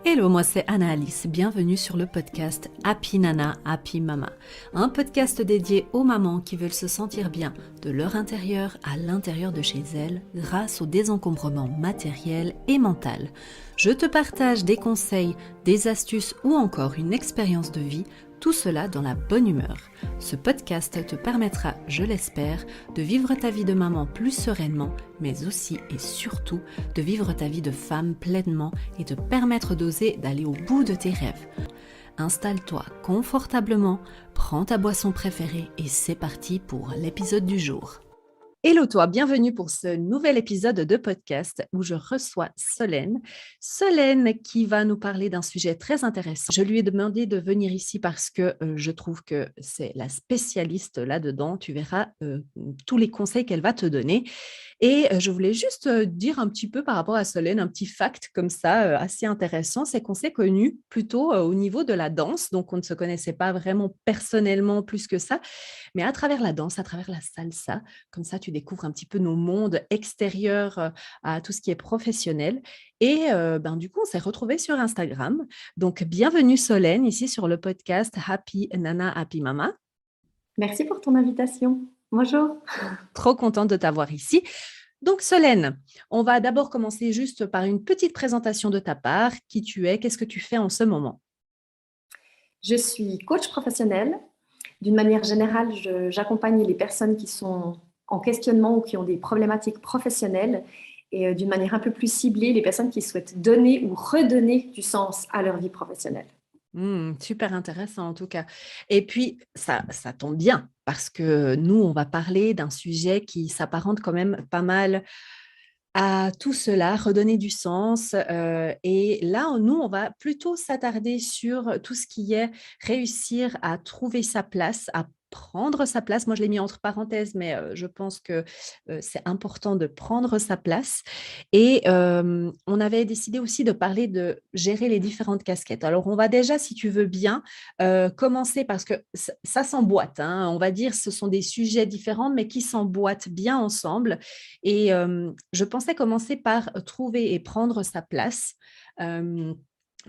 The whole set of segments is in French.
Hello, moi c'est Anna-Alice, bienvenue sur le podcast Happy Nana, Happy Mama, un podcast dédié aux mamans qui veulent se sentir bien de leur intérieur à l'intérieur de chez elles grâce au désencombrement matériel et mental. Je te partage des conseils, des astuces ou encore une expérience de vie, tout cela dans la bonne humeur. Ce podcast te permettra, je l'espère, de vivre ta vie de maman plus sereinement, mais aussi et surtout de vivre ta vie de femme pleinement et te permettre d'oser d'aller au bout de tes rêves. Installe-toi confortablement, prends ta boisson préférée et c'est parti pour l'épisode du jour. Hello toi, bienvenue pour ce nouvel épisode de podcast où je reçois Solène. Solène qui va nous parler d'un sujet très intéressant. Je lui ai demandé de venir ici parce que je trouve que c'est la spécialiste là-dedans. Tu verras tous les conseils qu'elle va te donner. Et je voulais juste dire un petit peu par rapport à Solène, un petit fact comme ça, assez intéressant, c'est qu'on s'est connus plutôt au niveau de la danse, donc on ne se connaissait pas vraiment personnellement plus que ça, mais à travers la danse, à travers la salsa, comme ça tu découvres un petit peu nos mondes extérieurs à tout ce qui est professionnel. Et du coup, on s'est retrouvés sur Instagram. Donc, bienvenue Solène, ici sur le podcast Happy Nana, Happy Mama. Merci pour ton invitation. Bonjour. Trop contente de t'avoir ici. Donc, Solène, on va d'abord commencer juste par une petite présentation de ta part. Qui tu es, qu'est-ce que tu fais en ce moment? Je suis coach professionnel. D'une manière générale, j'accompagne les personnes qui sont en questionnement ou qui ont des problématiques professionnelles et d'une manière un peu plus ciblée, les personnes qui souhaitent donner ou redonner du sens à leur vie professionnelle. Super intéressant en tout cas. Et puis, ça tombe bien parce que nous, on va parler d'un sujet qui s'apparente quand même pas mal à tout cela, redonner du sens. Et là, nous, on va plutôt s'attarder sur tout ce qui est réussir à trouver sa place, à prendre sa place. Moi, je l'ai mis entre parenthèses, mais je pense que c'est important de prendre sa place. Et on avait décidé aussi de parler de gérer les différentes casquettes. Alors, on va déjà, si tu veux bien, commencer parce que ça s'emboîte, hein. On va dire ce sont des sujets différents, mais qui s'emboîtent bien ensemble. Et je pensais commencer par trouver et prendre sa place, hem,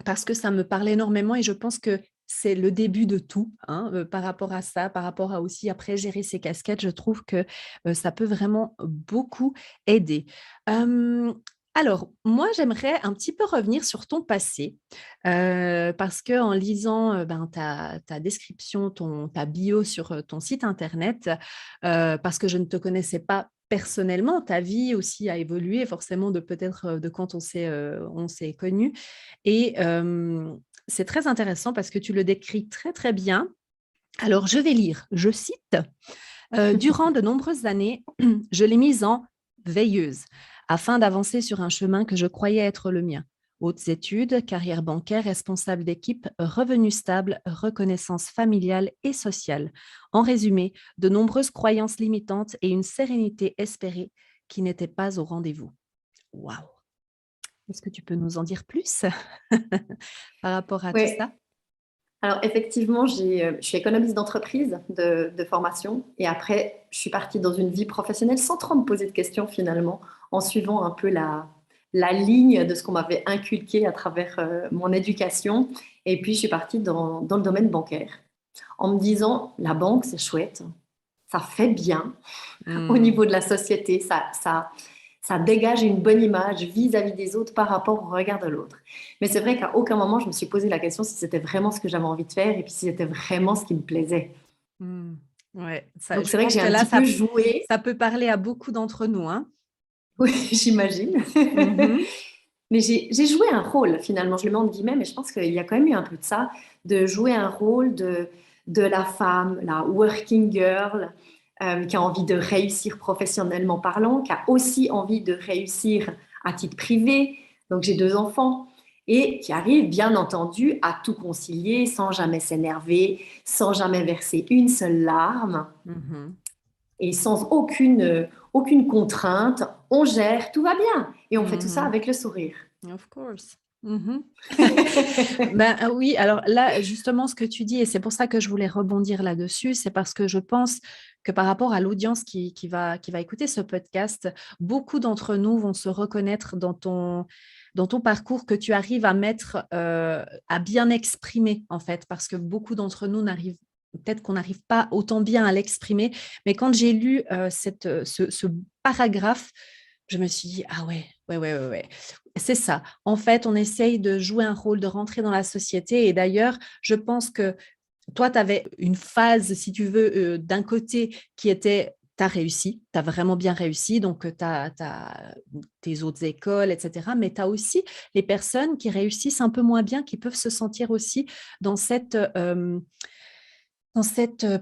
parce que ça me parle énormément et je pense que c'est le début de tout, hein, par rapport à ça, par rapport à aussi après gérer ses casquettes. Je trouve que, ça peut vraiment beaucoup aider. Hem, alors moi, j'aimerais un petit peu revenir sur ton passé, parce qu'en lisant, ta description, ta bio sur, ton site internet, parce que je ne te connaissais pas personnellement, ta vie aussi a évolué forcément de peut-être, de quand on s'est connus et c'est très intéressant parce que tu le décris très, très bien. Alors je vais lire, je cite: Durant de nombreuses années, je l'ai mise en veilleuse afin d'avancer sur un chemin que je croyais être le mien. Hautes études, carrière bancaire, responsable d'équipe, revenus stables, reconnaissance familiale et sociale. En résumé, de nombreuses croyances limitantes et une sérénité espérée qui n'étaient pas au rendez-vous. Waouh! Est-ce que tu peux nous en dire plus par rapport à tout Oui, ça? alors effectivement, je suis économiste d'entreprise de formation et après, je suis partie dans une vie professionnelle sans trop me poser de questions finalement, en suivant un peu la ligne de ce qu'on m'avait inculqué à travers mon éducation. Et puis, je suis partie dans le domaine bancaire en me disant, la banque, c'est chouette, ça fait bien au Mmh. niveau de la société, ça dégage une bonne image vis-à-vis des autres par rapport au regard de l'autre. Mais c'est vrai qu'à aucun moment, je me suis posé la question si c'était vraiment ce que j'avais envie de faire et puis si c'était vraiment ce qui me plaisait. Mmh. Ouais, ça Donc je c'est vrai que pense j'ai que un là, petit peu joué, ça peut parler à beaucoup d'entre nous, hein? oui, j'imagine. Mmh. Mais j'ai joué un rôle finalement, je le mets entre guillemets, mais je pense qu'il y a quand même eu un peu de ça, de jouer un rôle de la femme, la working girl, qui a envie de réussir professionnellement parlant, qui a aussi envie de réussir à titre privé. Donc j'ai deux enfants et qui arrive bien entendu à tout concilier sans jamais s'énerver, sans jamais verser une seule larme Mmh. et sans aucune contrainte. On gère, tout va bien et on fait tout ça Mmh. avec le sourire. Of course. Mhm. Oui, alors là, justement, ce que tu dis, et c'est pour ça que je voulais rebondir là-dessus, c'est parce que je pense que par rapport à l'audience qui va écouter ce podcast, beaucoup d'entre nous vont se reconnaître dans ton parcours que tu arrives à mettre, à bien exprimer, en fait, parce que beaucoup d'entre nous n'arrivent peut-être qu'on n'arrive pas autant bien à l'exprimer, mais quand j'ai lu ce paragraphe, je me suis dit, ah ouais, ouais, ouais, ouais, ouais. C'est ça. En fait, on essaye de jouer un rôle, de rentrer dans la société. Et d'ailleurs, je pense que toi, tu avais une phase, si tu veux, d'un côté qui était, tu as réussi, tu as vraiment bien réussi, donc tu as tes autres écoles, etc. Mais tu as aussi les personnes qui réussissent un peu moins bien, qui peuvent se sentir aussi dans cette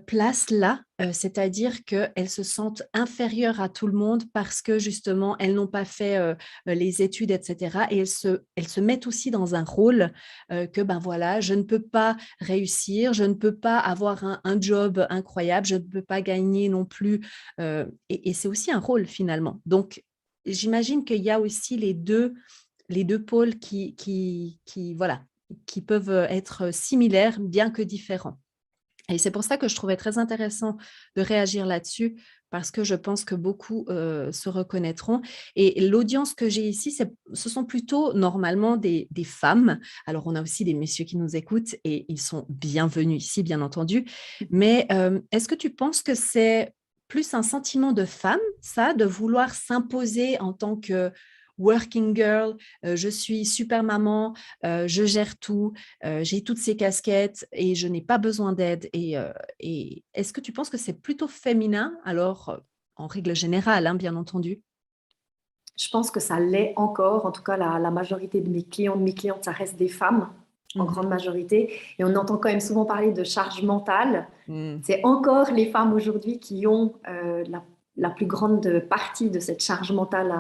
place-là, c'est-à-dire qu'elles se sentent inférieures à tout le monde parce que justement, elles n'ont pas fait les études, etc. Et elles se mettent aussi dans un rôle que, ben voilà, je ne peux pas réussir, je ne peux pas avoir un job incroyable, je ne peux pas gagner non plus. Et c'est aussi un rôle finalement. Donc, j'imagine qu'il y a aussi les deux pôles voilà, qui peuvent être similaires, bien que différents. Et c'est pour ça que je trouvais très intéressant de réagir là-dessus, parce que je pense que beaucoup se reconnaîtront. Et l'audience que j'ai ici, ce sont plutôt normalement des femmes. Alors, on a aussi des messieurs qui nous écoutent et ils sont bienvenus ici, bien entendu. Mais est-ce que tu penses que c'est plus un sentiment de femme, ça, de vouloir s'imposer en tant que working girl, je suis super maman, je gère tout, j'ai toutes ces casquettes et je n'ai pas besoin d'aide. Et est-ce que tu penses que c'est plutôt féminin, alors en règle générale, hein, bien entendu? Je pense que ça l'est encore. En tout cas, la majorité de mes clients, de mes clientes, ça reste des femmes, en grande Mhm. majorité. Et on entend quand même souvent parler de charge mentale. Mm. C'est encore les femmes aujourd'hui qui ont la plus grande partie de cette charge mentale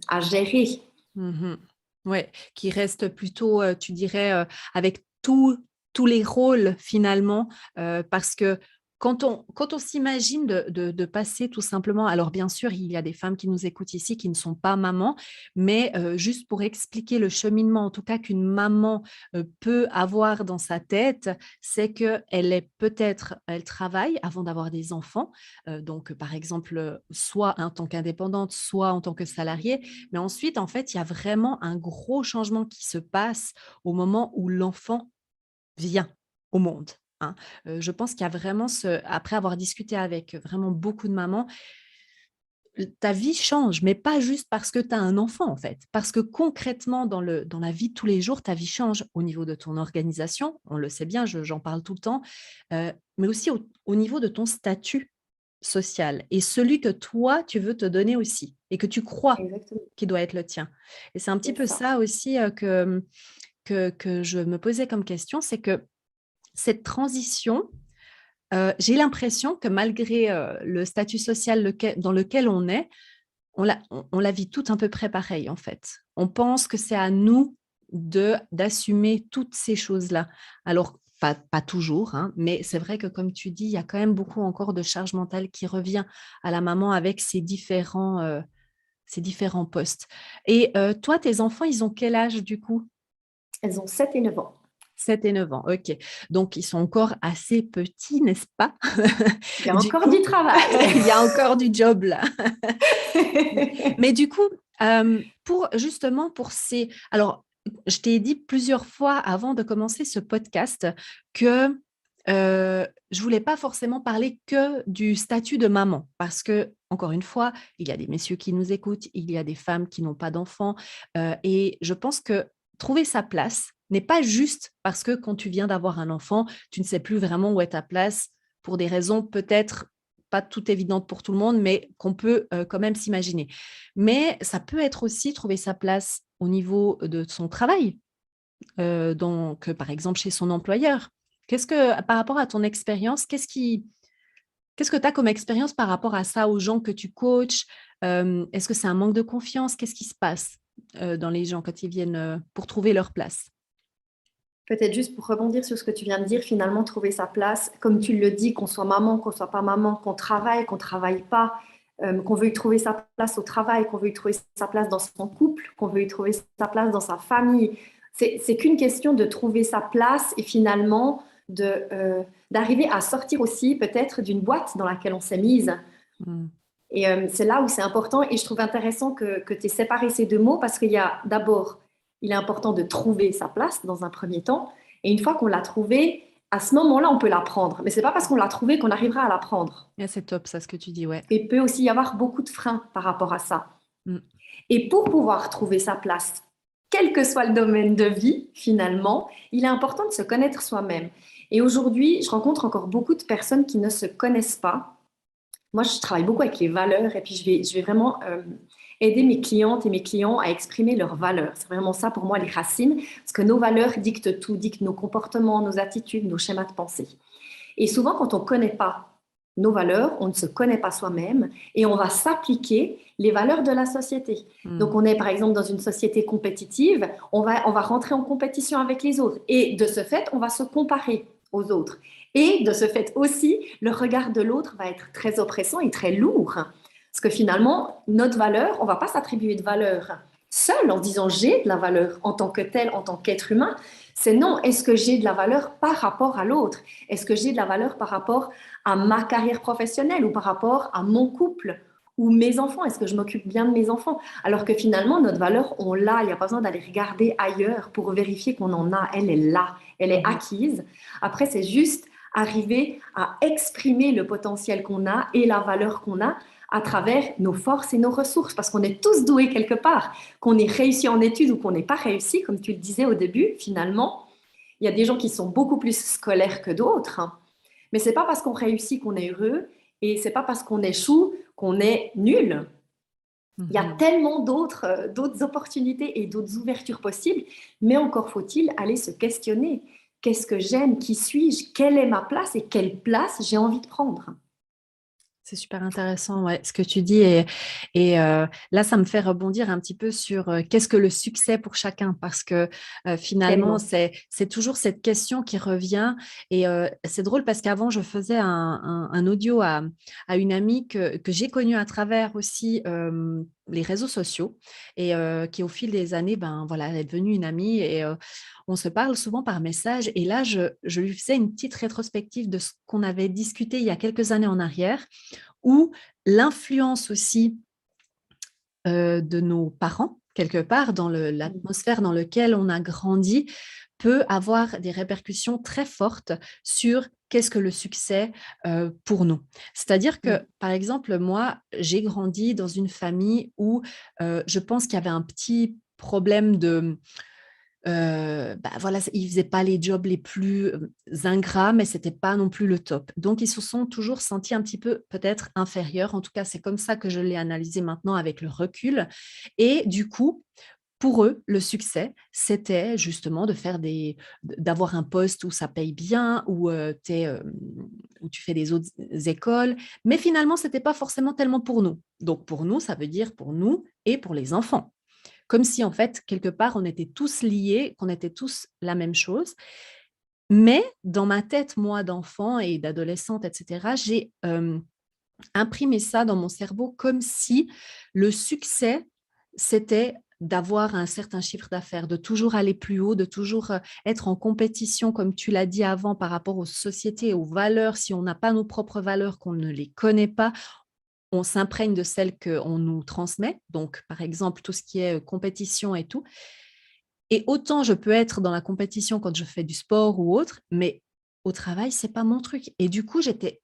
à gérer. Mhm. Ouais, qui reste plutôt, tu dirais, avec tous les rôles finalement, parce que quand on s'imagine de passer tout simplement, alors bien sûr, il y a des femmes qui nous écoutent ici qui ne sont pas mamans, mais juste pour expliquer le cheminement, en tout cas qu'une maman peut avoir dans sa tête, c'est elle travaille avant d'avoir des enfants, donc par exemple, soit en tant qu'indépendante, soit en tant que salariée, mais ensuite, en fait, il y a vraiment un gros changement qui se passe au moment où l'enfant vient au monde, hein. Je pense qu'il y a vraiment après avoir discuté avec vraiment beaucoup de mamans, ta vie change, mais pas juste parce que tu as un enfant, en fait. Parce que concrètement, dans la vie de tous les jours, ta vie change au niveau de ton organisation, on le sait bien, j'en parle tout le temps, mais aussi au niveau de ton statut social et celui que toi, tu veux te donner aussi et que tu crois Exactement, qui doit être le tien. Et c'est un petit c'est peu ça. ça aussi que je me posais comme question, c'est que cette transition, j'ai l'impression que malgré le statut social dans lequel on est, on la vit toutes à peu près pareil en fait. On pense que c'est à nous d'assumer toutes ces choses-là. Alors, pas toujours, hein, mais c'est vrai que comme tu dis, il y a quand même beaucoup encore de charge mentale qui revient à la maman avec ces différents postes. Et toi, tes enfants, ils ont quel âge du coup? Elles ont 7 et 9 ans. 7 et 9 ans, ok. Donc, ils sont encore assez petits, n'est-ce pas? Il y a Du encore coup, du travail. il y a encore du job là. Mais du coup, justement pour. Alors, je t'ai dit plusieurs fois avant de commencer ce podcast que je voulais pas forcément parler que du statut de maman parce que, encore une fois, il y a des messieurs qui nous écoutent, il y a des femmes qui n'ont pas d'enfants, et je pense que trouver sa place n'est pas juste parce que quand tu viens d'avoir un enfant, tu ne sais plus vraiment où est ta place pour des raisons peut-être pas toutes évidentes pour tout le monde, mais qu'on peut quand même s'imaginer. Mais ça peut être aussi trouver sa place au niveau de son travail, donc par exemple chez son employeur. Par rapport à ton expérience, qu'est-ce que tu as comme expérience par rapport à ça, aux gens que tu coaches? Est-ce que c'est un manque de confiance? Qu'est-ce qui se passe dans les gens quand ils viennent pour trouver leur place? Peut-être juste pour rebondir sur ce que tu viens de dire, finalement, trouver sa place, comme tu le dis, qu'on soit maman, qu'on soit pas maman, qu'on travaille pas, qu'on veuille trouver sa place au travail, qu'on veuille trouver sa place dans son couple, qu'on veuille trouver sa place dans sa famille. C'est qu'une question de trouver sa place et finalement d'arriver à sortir aussi peut-être d'une boîte dans laquelle on s'est mise. Mm. Et c'est là où c'est important et je trouve intéressant que tu aies séparé ces deux mots parce qu'il y a d'abord, il est important de trouver sa place dans un premier temps et une fois qu'on l'a trouvée, à ce moment-là, on peut la prendre. Mais c'est pas parce qu'on l'a trouvée qu'on arrivera à la prendre. Yeah, c'est top, ça, ce que tu dis, ouais. Et il peut aussi y avoir beaucoup de freins par rapport à ça. Mm. Et pour pouvoir trouver sa place, quel que soit le domaine de vie, finalement, il est important de se connaître soi-même. Et aujourd'hui, je rencontre encore beaucoup de personnes qui ne se connaissent pas. Moi, je travaille beaucoup avec les valeurs et puis je vais vraiment aider mes clientes et mes clients à exprimer leurs valeurs. C'est vraiment ça pour moi les racines, parce que nos valeurs dictent tout, dictent nos comportements, nos attitudes, nos schémas de pensée. Et souvent, quand on ne connaît pas nos valeurs, on ne se connaît pas soi-même et on va s'appliquer les valeurs de la société. Donc, Mm. on est par exemple dans une société compétitive, on va rentrer en compétition avec les autres et de ce fait, on va se comparer aux autres. Et de ce fait aussi, le regard de l'autre va être très oppressant et très lourd. Parce que finalement, notre valeur, on ne va pas s'attribuer de valeur seul en disant j'ai de la valeur en tant que tel, en tant qu'être humain. C'est non, est-ce que j'ai de la valeur par rapport à l'autre? Est-ce que j'ai de la valeur par rapport à ma carrière professionnelle ou par rapport à mon couple ou mes enfants? Est-ce que je m'occupe bien de mes enfants? Alors que finalement, notre valeur, on l'a. Il n'y a pas besoin d'aller regarder ailleurs pour vérifier qu'on en a. Elle est là. Elle est Mhm. acquise. Après, c'est juste arriver à exprimer le potentiel qu'on a et la valeur qu'on a à travers nos forces et nos ressources, parce qu'on est tous doués quelque part, qu'on ait réussi en études ou qu'on n'ait pas réussi, comme tu le disais au début, finalement, il y a des gens qui sont beaucoup plus scolaires que d'autres, hein. Mais c'est pas parce qu'on réussit qu'on est heureux et c'est pas parce qu'on échoue qu'on est nul. Il y a Mhm. tellement d'autres opportunités et d'autres ouvertures possibles, mais encore faut-il aller se questionner. Qu'est-ce que j'aime? Qui suis-je? Quelle est ma place et quelle place j'ai envie de prendre? C'est super intéressant, ouais, ce que tu dis. Et là, ça me fait rebondir un petit peu sur qu'est-ce que le succès pour chacun, parce que finalement, Tellement. c'est toujours cette question qui revient. Et c'est drôle parce qu'avant, je faisais un audio à une amie que j'ai connue à travers aussi les réseaux sociaux et qui, au fil des années, ben, voilà, elle est devenue une amie et on se parle souvent par message. Et là, je lui faisais une petite rétrospective de ce qu'on avait discuté il y a quelques années en arrière ou l'influence aussi de nos parents, quelque part, dans l'atmosphère dans laquelle on a grandi, peut avoir des répercussions très fortes sur qu'est-ce que le succès pour nous. C'est-à-dire que, par exemple, moi, j'ai grandi dans une famille où je pense qu'il y avait un petit problème de bah, voilà, ils ne faisaient pas les jobs les plus ingrats, mais ce n'était pas non plus le top. Donc, ils se sont toujours sentis un petit peu peut-être inférieurs. En tout cas, c'est comme ça que je l'ai analysé maintenant avec le recul. Et du coup, pour eux, le succès, c'était justement d'avoir un poste où ça paye bien, où tu fais des autres écoles. Mais finalement, ce n'était pas forcément tellement pour nous. Donc, pour nous, ça veut dire pour nous et pour les enfants. Comme si, en fait, quelque part, on était tous liés, qu'on était tous la même chose. Mais dans ma tête, moi, d'enfant et d'adolescente, etc., j'ai imprimé ça dans mon cerveau comme si le succès, c'était d'avoir un certain chiffre d'affaires, de toujours aller plus haut, de toujours être en compétition, comme tu l'as dit avant, par rapport aux sociétés, aux valeurs. Si on n'a pas nos propres valeurs, qu'on ne les connaît pas, on s'imprègne de celles qu'on nous transmet. Donc, par exemple, tout ce qui est compétition et tout. Et autant je peux être dans la compétition quand je fais du sport ou autre, mais au travail, c'est pas mon truc. Et du coup, j'étais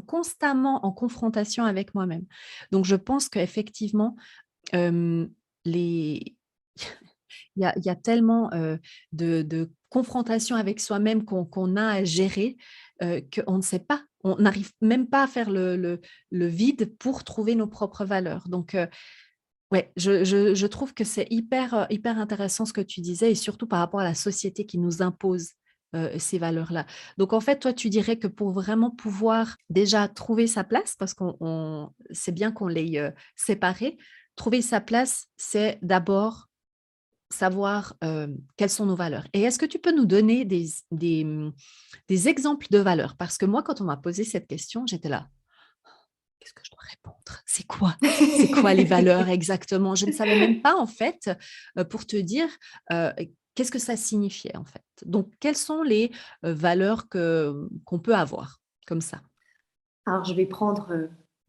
constamment en confrontation avec moi-même. Donc, je pense qu'effectivement, les... il y a tellement de confrontation avec soi-même qu'on a à gérer qu'on ne sait pas. On n'arrive même pas à faire le vide pour trouver nos propres valeurs. Donc, ouais, je trouve que c'est hyper intéressant ce que tu disais et surtout par rapport à la société qui nous impose ces valeurs-là. Donc, en fait, toi, tu dirais que pour vraiment pouvoir déjà trouver sa place, parce c'est bien qu'on l'ait séparé, trouver sa place, c'est d'abord savoir quelles sont nos valeurs. Et est-ce que tu peux nous donner des exemples de valeurs? Parce que moi, quand on m'a posé cette question, j'étais là, qu'est-ce que je dois répondre? C'est quoi? C'est quoi les valeurs exactement? Je ne savais même pas, en fait, pour te dire, qu'est-ce que ça signifiait en fait? Donc, quelles sont les valeurs qu'on peut avoir comme ça? Alors, je vais prendre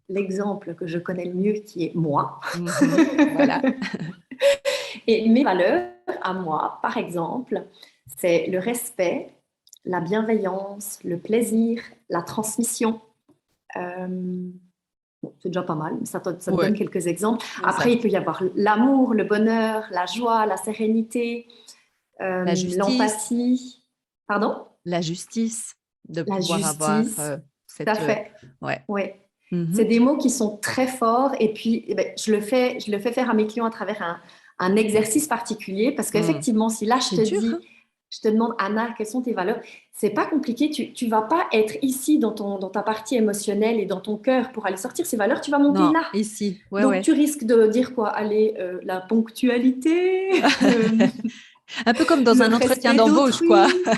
l'exemple que je connais le mieux, qui est moi. Mhm, voilà. Et mes valeurs à moi, par exemple, c'est le respect, la bienveillance, le plaisir, la transmission. Euh, bon, c'est déjà pas mal, ça te donne Ouais, quelques exemples. oui, ça Après, il va. peut y avoir l'amour, le bonheur, la joie, la sérénité, La justice, l'empathie. Pardon? la justice, de La pouvoir avoir justice. Tout à cette... fait. ouais. Oui. C'est Mhm. des mots qui sont très forts et puis eh ben, je le fais faire à mes clients à travers un exercice particulier parce Mm. qu'effectivement, si là C'est dur, hein? je te demande, Anna, quelles sont tes valeurs? C'est pas compliqué, tu vas pas être ici dans ta partie émotionnelle et dans ton cœur pour aller sortir ces valeurs, tu vas monter Non, là. ici, ouais, Donc ouais. tu risques de dire quoi? Allez, la ponctualité, Un peu comme dans le un entretien respect d'embauche, quoi. d'autrui,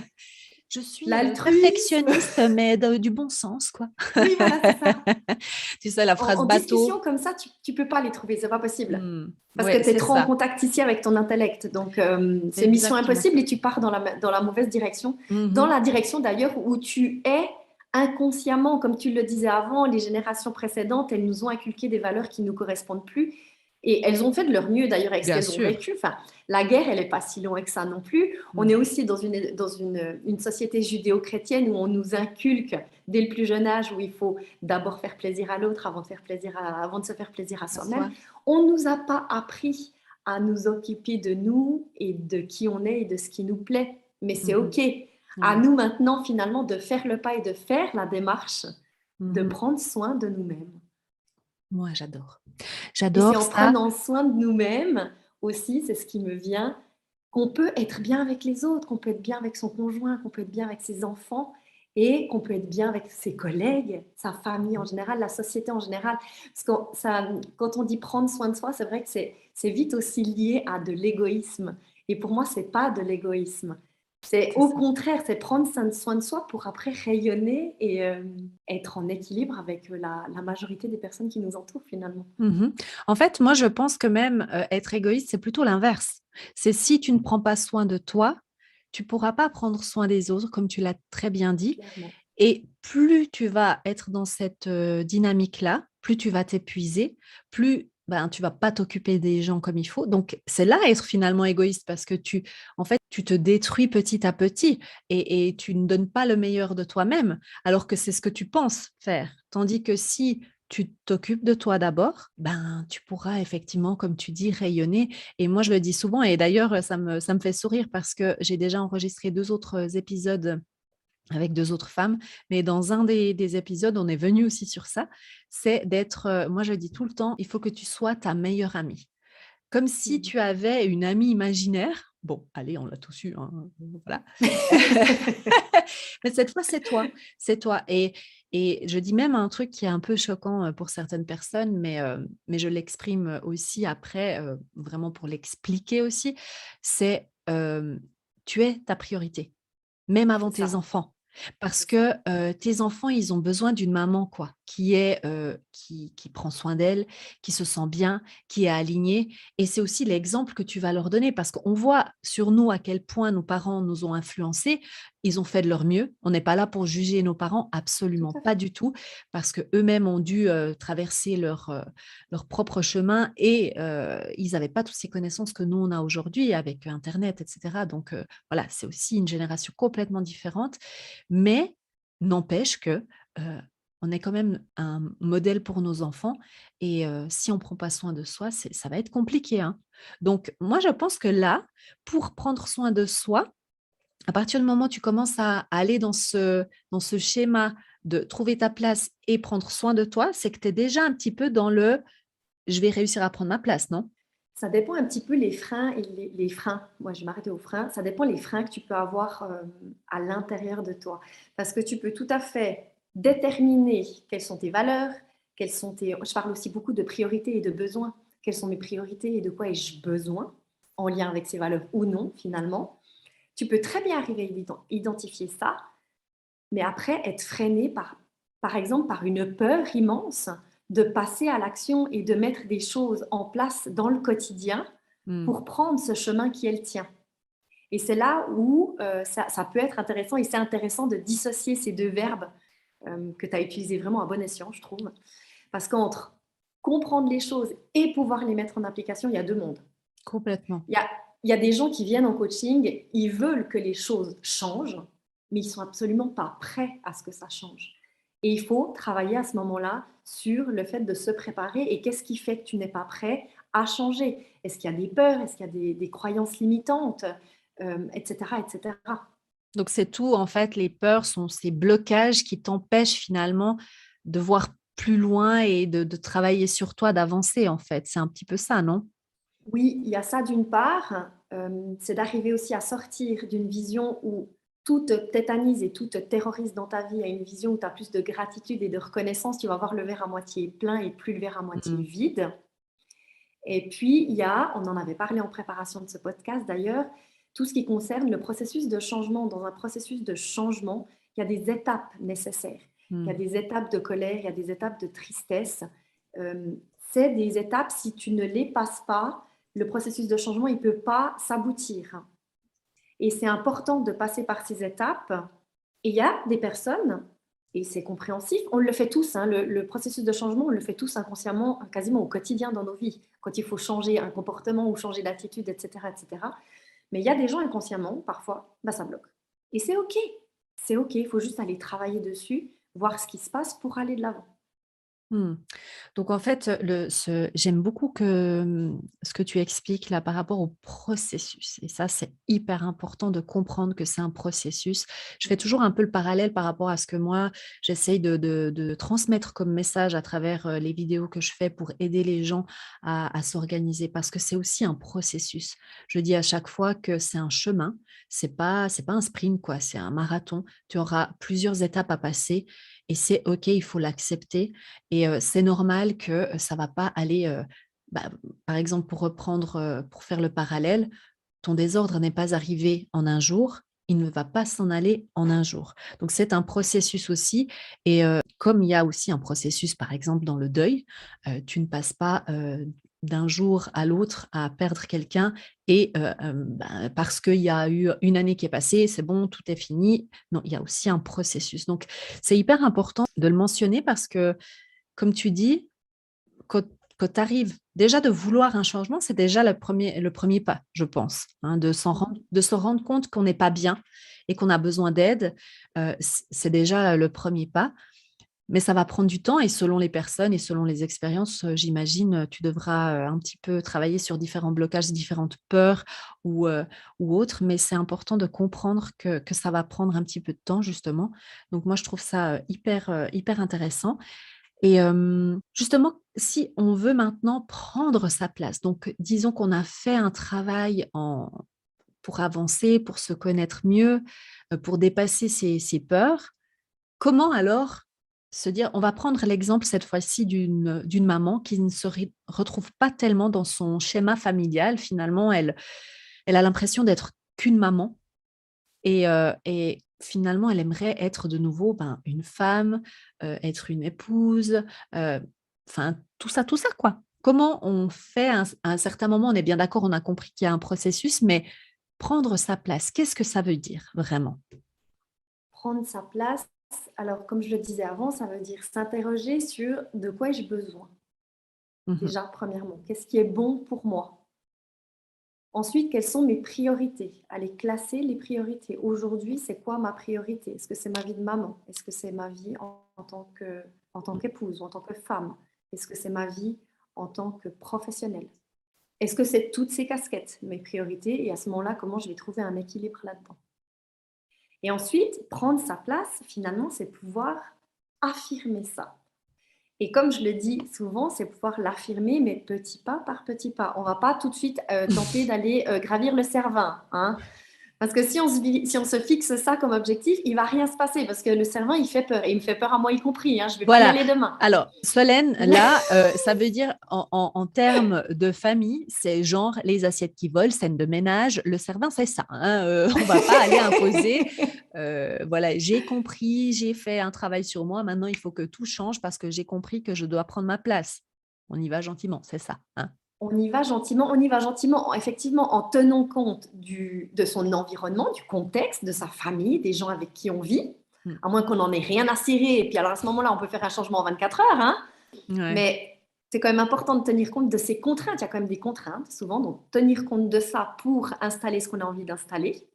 Je suis l'altruisme. perfectionniste, mais du bon sens, quoi. Oui, voilà, c'est ça. Tu sais, la phrase En discussion bateau. comme ça, tu peux pas les trouver, c'est pas possible. Parce que Ouais, tu es c'est trop en ça. contact ici avec ton intellect. Donc, c'est mission Exactement impossible ça. et tu pars dans la mauvaise direction. Dans Mhm. la direction d'ailleurs où tu es inconsciemment, comme tu le disais avant, les générations précédentes, elles nous ont inculqué des valeurs qui ne nous correspondent plus. Et elles ont fait de leur mieux d'ailleurs avec ce Bien qu'elles ont sûr. vécu. Enfin, la guerre, elle n'est pas si loin que ça non plus. On est Mm. aussi dans une société judéo-chrétienne où on nous inculque dès le plus jeune âge où il faut d'abord faire plaisir à l'autre avant de se faire plaisir à À soi-même. soi. On ne nous a pas appris à nous occuper de nous et de qui on est et de ce qui nous plaît. Mais c'est Mhm. OK. À Ouais. nous maintenant, finalement, de faire le pas et de faire la démarche de Mhm. prendre soin de nous-mêmes. Moi, j'adore. Et c'est J'adore en ça. prenant soin de nous-mêmes aussi, c'est ce qui me vient, qu'on peut être bien avec les autres, qu'on peut être bien avec son conjoint, qu'on peut être bien avec ses enfants et qu'on peut être bien avec ses collègues, sa famille en général, la société en général. Parce que quand on dit prendre soin de soi, c'est vrai que c'est vite aussi lié à de l'égoïsme. Et pour moi, c'est pas de l'égoïsme. C'est C'est au ça. contraire, c'est prendre soin de soi pour après rayonner et être en équilibre avec la majorité des personnes qui nous entourent finalement. Mhm. En fait, moi, je pense que même être égoïste, c'est plutôt l'inverse. C'est si tu ne prends pas soin de toi, tu pourras pas prendre soin des autres, comme tu l'as très bien dit. Clairement. Et plus tu vas être dans cette dynamique-là, plus tu vas t'épuiser, plus ben, tu vas pas t'occuper des gens comme il faut. Donc, c'est là être finalement égoïste parce que en fait, tu te détruis petit à petit et tu ne donnes pas le meilleur de toi-même, alors que c'est ce que tu penses faire. Tandis que si tu t'occupes de toi d'abord, ben, tu pourras effectivement, comme tu dis, rayonner. Et moi, je le dis souvent, et d'ailleurs, ça me fait sourire parce que j'ai déjà enregistré 2 autres épisodes avec 2 autres femmes. Mais dans un des épisodes, on est venu aussi sur ça, c'est d'être, moi je dis tout le temps, il faut que tu sois ta meilleure amie. Comme si Mhm. tu avais une amie imaginaire. Bon, allez, on l'a tous eu, hein, voilà. Mais cette fois, c'est toi, c'est toi. Et je dis même un truc qui est un peu choquant pour certaines personnes, mais je l'exprime aussi après, vraiment pour l'expliquer aussi, c'est tu es ta priorité même avant C'est tes ça, enfants. Parce c'est ça. que tes enfants, ils ont besoin d'une maman, quoi, qui prend soin d'elle, qui se sent bien, qui est alignée. Et c'est aussi l'exemple que tu vas leur donner parce qu'on voit sur nous à quel point nos parents nous ont influencés. Ils ont fait de leur mieux. On n'est pas là pour juger nos parents, Tout absolument à pas fait. du tout, parce qu'eux-mêmes ont dû traverser leur propre chemin et ils n'avaient pas toutes ces connaissances que nous, on a aujourd'hui avec Internet, etc. Donc, voilà, c'est aussi une génération complètement différente, mais n'empêche que on est quand même un modèle pour nos enfants et si on ne prend pas soin de soi, ça va être compliqué, hein. Donc, moi, je pense que là, pour prendre soin de soi, à partir du moment où tu commences à aller dans ce schéma de trouver ta place et prendre soin de toi, c'est que tu es déjà un petit peu dans le je vais réussir à prendre ma place, non? Ça dépend un petit peu les freins et les freins. Moi, je vais m'arrêter aux freins. Ça dépend les freins que tu peux avoir à l'intérieur de toi. Parce que tu peux tout à fait déterminer quelles sont tes valeurs, quelles sont tes... Je parle aussi beaucoup de priorités et de besoins. Quelles sont mes priorités et de quoi ai-je besoin en lien avec ces valeurs ou non, finalement. Tu peux très bien arriver à identifier ça, mais après être freiné par exemple, par une peur immense de passer à l'action et de mettre des choses en place dans le quotidien Mmh. pour prendre ce chemin qui est le tien. Et c'est là où ça peut être intéressant, et c'est intéressant de dissocier ces deux verbes que tu as utilisés vraiment à bon escient, je trouve. Parce qu'entre comprendre les choses et pouvoir les mettre en application, il y a deux mondes. Complètement. Il y a des gens qui viennent en coaching, ils veulent que les choses changent, mais ils ne sont absolument pas prêts à ce que ça change. Et il faut travailler à ce moment-là sur le fait de se préparer et qu'est-ce qui fait que tu n'es pas prêt à changer. Est-ce qu'il y a des peurs? Est-ce qu'il y a des croyances limitantes? Etc., etc. Donc, c'est tout, en fait, les peurs sont ces blocages qui t'empêchent finalement de voir plus loin et de travailler sur toi, d'avancer, en fait. C'est un petit peu ça, non? Oui, il y a ça d'une part, c'est d'arriver aussi à sortir d'une vision où tout te tétanise et tout te terrorise dans ta vie, à une vision où tu as plus de gratitude et de reconnaissance. Tu vas voir le verre à moitié plein et plus le verre à moitié Mmh. vide. Et puis, il y a, on en avait parlé en préparation de ce podcast d'ailleurs, tout ce qui concerne le processus de changement. Dans un processus de changement, il y a des étapes nécessaires. Il y a Mmh. des étapes de colère, il y a des étapes de tristesse. Euh, c'est des étapes, si tu ne les passes pas, le processus de changement, il ne peut pas s'aboutir. Et c'est important de passer par ces étapes. Et il y a des personnes, et c'est compréhensif, on le fait tous, hein, le processus de changement, on le fait tous inconsciemment, quasiment au quotidien dans nos vies, quand il faut changer un comportement ou changer d'attitude, etc., etc. Mais il y a des gens inconsciemment, parfois, bah, ça bloque. Et c'est OK, c'est OK, il faut juste aller travailler dessus, voir ce qui se passe pour aller de l'avant. Mmh. Donc en fait, j'aime beaucoup que, ce que tu expliques là par rapport au processus et ça, c'est hyper important de comprendre que c'est un processus. Je fais toujours un peu le parallèle par rapport à ce que moi, j'essaye de transmettre comme message à travers, les vidéos que je fais pour aider les gens à s'organiser parce que c'est aussi un processus. Je dis à chaque fois que c'est un chemin, c'est pas un sprint quoi, c'est un marathon. Tu auras plusieurs étapes à passer et c'est OK, il faut l'accepter et c'est normal que, ça va pas aller, bah, par exemple, pour reprendre, pour faire le parallèle, ton désordre n'est pas arrivé en un jour, il ne va pas s'en aller en un jour. Donc c'est un processus aussi et comme il y a aussi un processus, par exemple, dans le deuil, tu ne passes pas, d'un jour à l'autre à perdre quelqu'un et bah, parce qu'il y a eu une année qui est passée, c'est bon, tout est fini. Non, il y a aussi un processus. Donc c'est hyper important de le mentionner parce que comme tu dis, quand tu arrives déjà de vouloir un changement, c'est déjà le premier pas, je pense, hein, de se rendre compte qu'on n'est pas bien et qu'on a besoin d'aide, c'est déjà le premier pas. Mais ça va prendre du temps et selon les personnes et selon les expériences, j'imagine, tu devras, un petit peu travailler sur différents blocages, différentes peurs ou autres. Mais c'est important de comprendre que ça va prendre un petit peu de temps justement. Donc moi, je trouve ça, hyper intéressant. Et justement, si on veut maintenant prendre sa place, donc disons qu'on a fait un travail pour avancer, pour se connaître mieux, pour dépasser ses peurs, comment alors se dire on va prendre l'exemple cette fois-ci d'une maman qui ne se retrouve pas tellement dans son schéma familial. Finalement, elle a l'impression d'être qu'une maman et finalement, elle aimerait être de nouveau, ben, une femme, être une épouse, heu, enfin tout ça, quoi. Comment on fait à un certain moment, on est bien d'accord, on a compris qu'il y a un processus, mais prendre sa place, qu'est-ce que ça veut dire vraiment? Prendre sa place, alors comme je le disais avant, ça veut dire s'interroger sur de quoi ai-je besoin. Mmh. Déjà, premièrement, qu'est-ce qui est bon pour moi? Ensuite, quelles sont mes priorités? Aller classer les priorités. Aujourd'hui, c'est quoi ma priorité? Est-ce que c'est ma vie de maman? Est-ce que c'est ma vie en tant qu'épouse ou en tant que femme? Est-ce que c'est ma vie en tant que professionnelle? Est-ce que c'est toutes ces casquettes, mes priorités? Et à ce moment-là, comment je vais trouver un équilibre là-dedans? Et ensuite, prendre sa place, finalement, c'est pouvoir affirmer ça. Et comme je le dis souvent, c'est pouvoir l'affirmer, mais petit pas par petit pas. On ne va pas tout de suite tenter d'aller gravir le Cervin, hein. Parce que si on se fixe ça comme objectif, il ne va rien se passer parce que le Cervin, il fait peur. Et il me fait peur à moi y compris, hein. Je ne vais plus y Voilà. aller demain. Alors, Solène, là, ça veut dire en termes de famille, c'est genre les assiettes qui volent, scène de ménage. Le Cervin, c'est ça, hein, on va pas aller imposer. Voilà, j'ai compris, j'ai fait un travail sur moi. Maintenant, il faut que tout change parce que j'ai compris que je dois prendre ma place. On y va gentiment, c'est ça, hein? on y va gentiment, effectivement, en tenant compte de son environnement, du contexte, de sa famille, des gens avec qui on vit, Mm. à moins qu'on n'en ait rien à cirer. Et puis alors à ce moment-là, on peut faire un changement en 24 heures, hein, Ouais. mais c'est quand même important de tenir compte de ces contraintes. Il y a quand même des contraintes, souvent, donc tenir compte de ça pour installer ce qu'on a envie d'installer,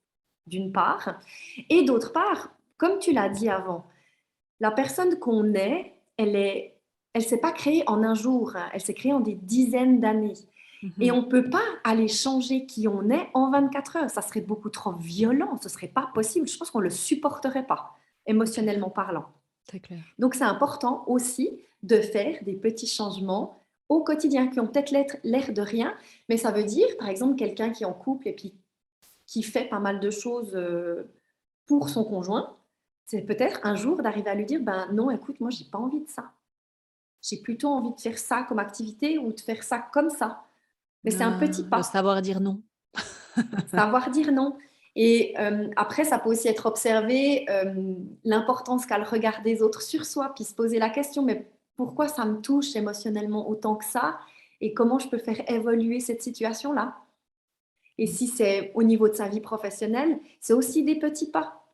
d'une part. Et d'autre part, comme tu l'as dit avant, la personne qu'on est, elle s'est pas créée en un jour, hein, elle s'est créée en des dizaines d'années. Et Mhm. on ne peut pas aller changer qui on est en 24 heures. Ça serait beaucoup trop violent, ce ne serait pas possible. Je pense qu'on ne le supporterait pas, C'est clair. émotionnellement parlant. C'est clair. Donc, c'est important aussi de faire des petits changements au quotidien qui ont peut-être l'air de rien, mais ça veut dire, par exemple, quelqu'un qui est en couple et puis qui fait pas mal de choses pour son conjoint, c'est peut-être un jour d'arriver à lui dire, ben non, écoute, moi, j'ai pas envie de ça. J'ai plutôt envie de faire ça comme activité ou de faire ça comme ça. Mais c'est un petit Le pas. savoir dire non. Savoir dire non. Et après, ça peut aussi être observé l'importance qu'a le regard des autres sur soi, puis se poser la question, mais pourquoi ça me touche émotionnellement autant que ça et comment je peux faire évoluer cette situation-là. Et Mm. si c'est au niveau de sa vie professionnelle, c'est aussi des petits pas.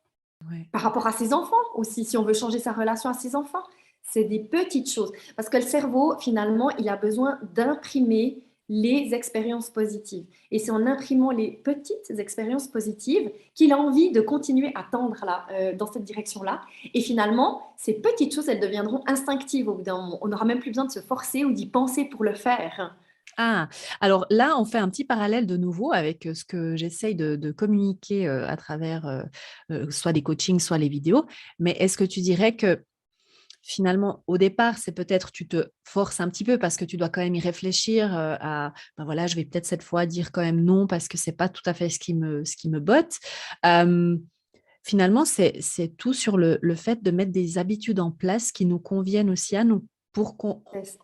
Ouais. Par rapport à ses enfants aussi, si on veut changer sa relation à ses enfants, c'est des petites choses. Parce que le cerveau, finalement, il a besoin d'imprimer les expériences positives. Et c'est en imprimant les petites expériences positives qu'il a envie de continuer à tendre là, dans cette direction-là. Et finalement, ces petites choses, elles deviendront instinctives au bout d'un moment. On n'aura même plus besoin de se forcer ou d'y penser pour le faire. Ah, alors là, on fait un petit parallèle de nouveau avec ce que j'essaye de communiquer à travers soit des coachings, soit les vidéos. Mais est-ce que tu dirais que finalement, au départ, c'est peut-être tu te forces un petit peu parce que tu dois quand même y réfléchir à, ben voilà, je vais peut-être cette fois dire quand même non parce que c'est pas tout à fait ce qui me botte. Euh, Finalement, c'est tout sur le fait de mettre des habitudes en place qui nous conviennent aussi à nous pour qu'au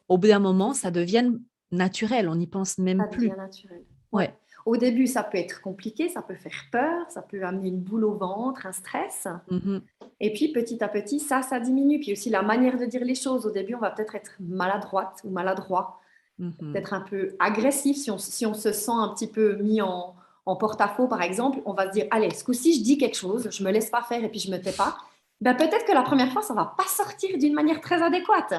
bout d'un moment, C'est ça ça. devienne naturel. On n'y pense même Ça devient plus. naturel. Ouais. Ouais. Au début, ça peut être compliqué, ça peut faire peur, ça peut amener une boule au ventre, un stress. Mhm. Et puis, petit à petit, ça diminue. Puis aussi, la manière de dire les choses. Au début, on va peut-être être maladroite ou maladroit, Mhm. peut-être un peu agressif. Si on se sent un petit peu mis en porte-à-faux, par exemple, on va se dire, allez, ce coup-ci, je dis quelque chose, je me laisse pas faire et puis je me tais pas. Ben, peut-être que la première fois, ça va pas sortir d'une manière très adéquate.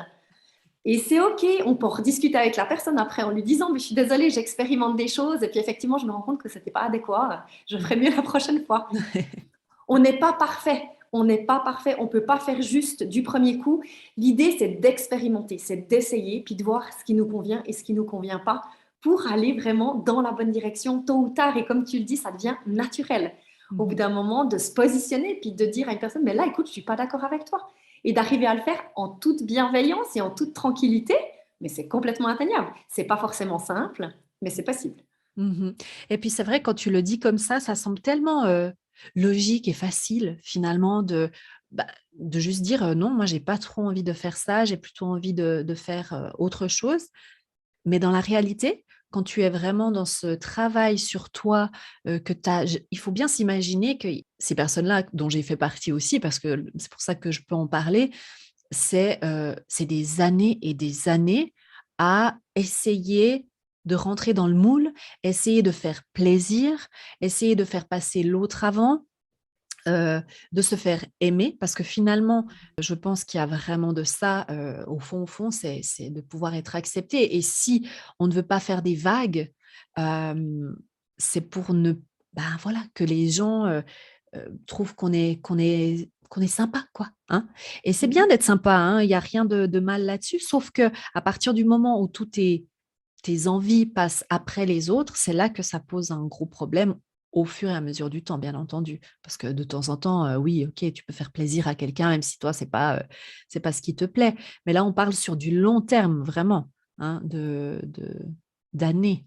Et c'est OK, on peut rediscuter avec la personne après en lui disant, mais je suis désolée, j'expérimente des choses et puis effectivement, je me rends compte que c'était pas adéquat, je ferai mieux la prochaine fois. On n'est pas parfait, on n'est pas parfait, on peut pas faire juste du premier coup. L'idée, c'est d'expérimenter, c'est d'essayer, puis de voir ce qui nous convient et ce qui nous convient pas pour aller vraiment dans la bonne direction tôt ou tard. Et comme tu le dis, ça devient naturel. Au bout Mhm. d'un moment, de se positionner, puis de dire à une personne, mais là, écoute, je suis pas d'accord avec toi. Et d'arriver à le faire en toute bienveillance et en toute tranquillité, mais c'est complètement atteignable. C'est pas forcément simple, mais c'est possible. Mhm. Et puis c'est vrai, quand tu le dis comme ça semble tellement logique et facile finalement bah, de juste dire non, moi j'ai pas trop envie de faire ça, j'ai plutôt envie de faire autre chose. Mais dans la réalité, quand tu es vraiment dans ce travail sur toi, il faut bien s'imaginer que ces personnes-là, dont j'ai fait partie aussi, parce que c'est pour ça que je peux en parler, c'est des années et des années à essayer de rentrer dans le moule, essayer de faire plaisir, essayer de faire passer l'autre avant, de se faire aimer, parce que finalement, je pense qu'il y a vraiment de ça, au fond, c'est de pouvoir être accepté. Et si on ne veut pas faire des vagues, c'est pour ne ben voilà, que les gens trouvent qu'on est sympa, quoi. Hein. Et c'est bien Mhm. d'être sympa, hein, il n'y a rien de mal là-dessus, sauf que à partir du moment où tes envies passent après les autres, c'est là que ça pose un gros problème au fur et à mesure du temps, bien entendu. Parce que de temps en temps, oui, ok, tu peux faire plaisir à quelqu'un, même si toi, c'est pas ce qui te plaît. Mais là, on parle sur du long terme, vraiment, hein, d'années.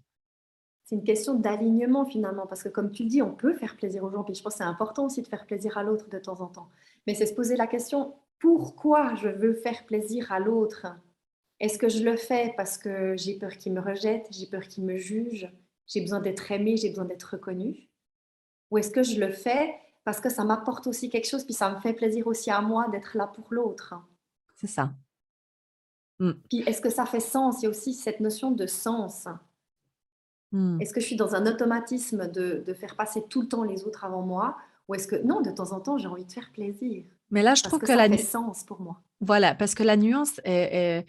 C'est une question d'alignement finalement, parce que comme tu le dis, on peut faire plaisir aux gens, puis je pense que c'est important aussi de faire plaisir à l'autre de temps en temps. Mais c'est se poser la question, pourquoi je veux faire plaisir à l'autre? Est-ce que je le fais parce que j'ai peur qu'il me rejette, j'ai peur qu'il me juge, j'ai besoin d'être aimée, j'ai besoin d'être reconnue? Ou est-ce que je le fais parce que ça m'apporte aussi quelque chose, puis ça me fait plaisir aussi à moi d'être là pour l'autre? C'est ça. Mm. Puis est-ce que ça fait sens? Il y a aussi cette notion de sens. Mmh. Est-ce que je suis dans un automatisme de faire passer tout le temps les autres avant moi? Ou est-ce que non, de temps en temps, j'ai envie de faire plaisir Mais là, je parce trouve que que ça fait sens pour moi. voilà, parce que la nuance est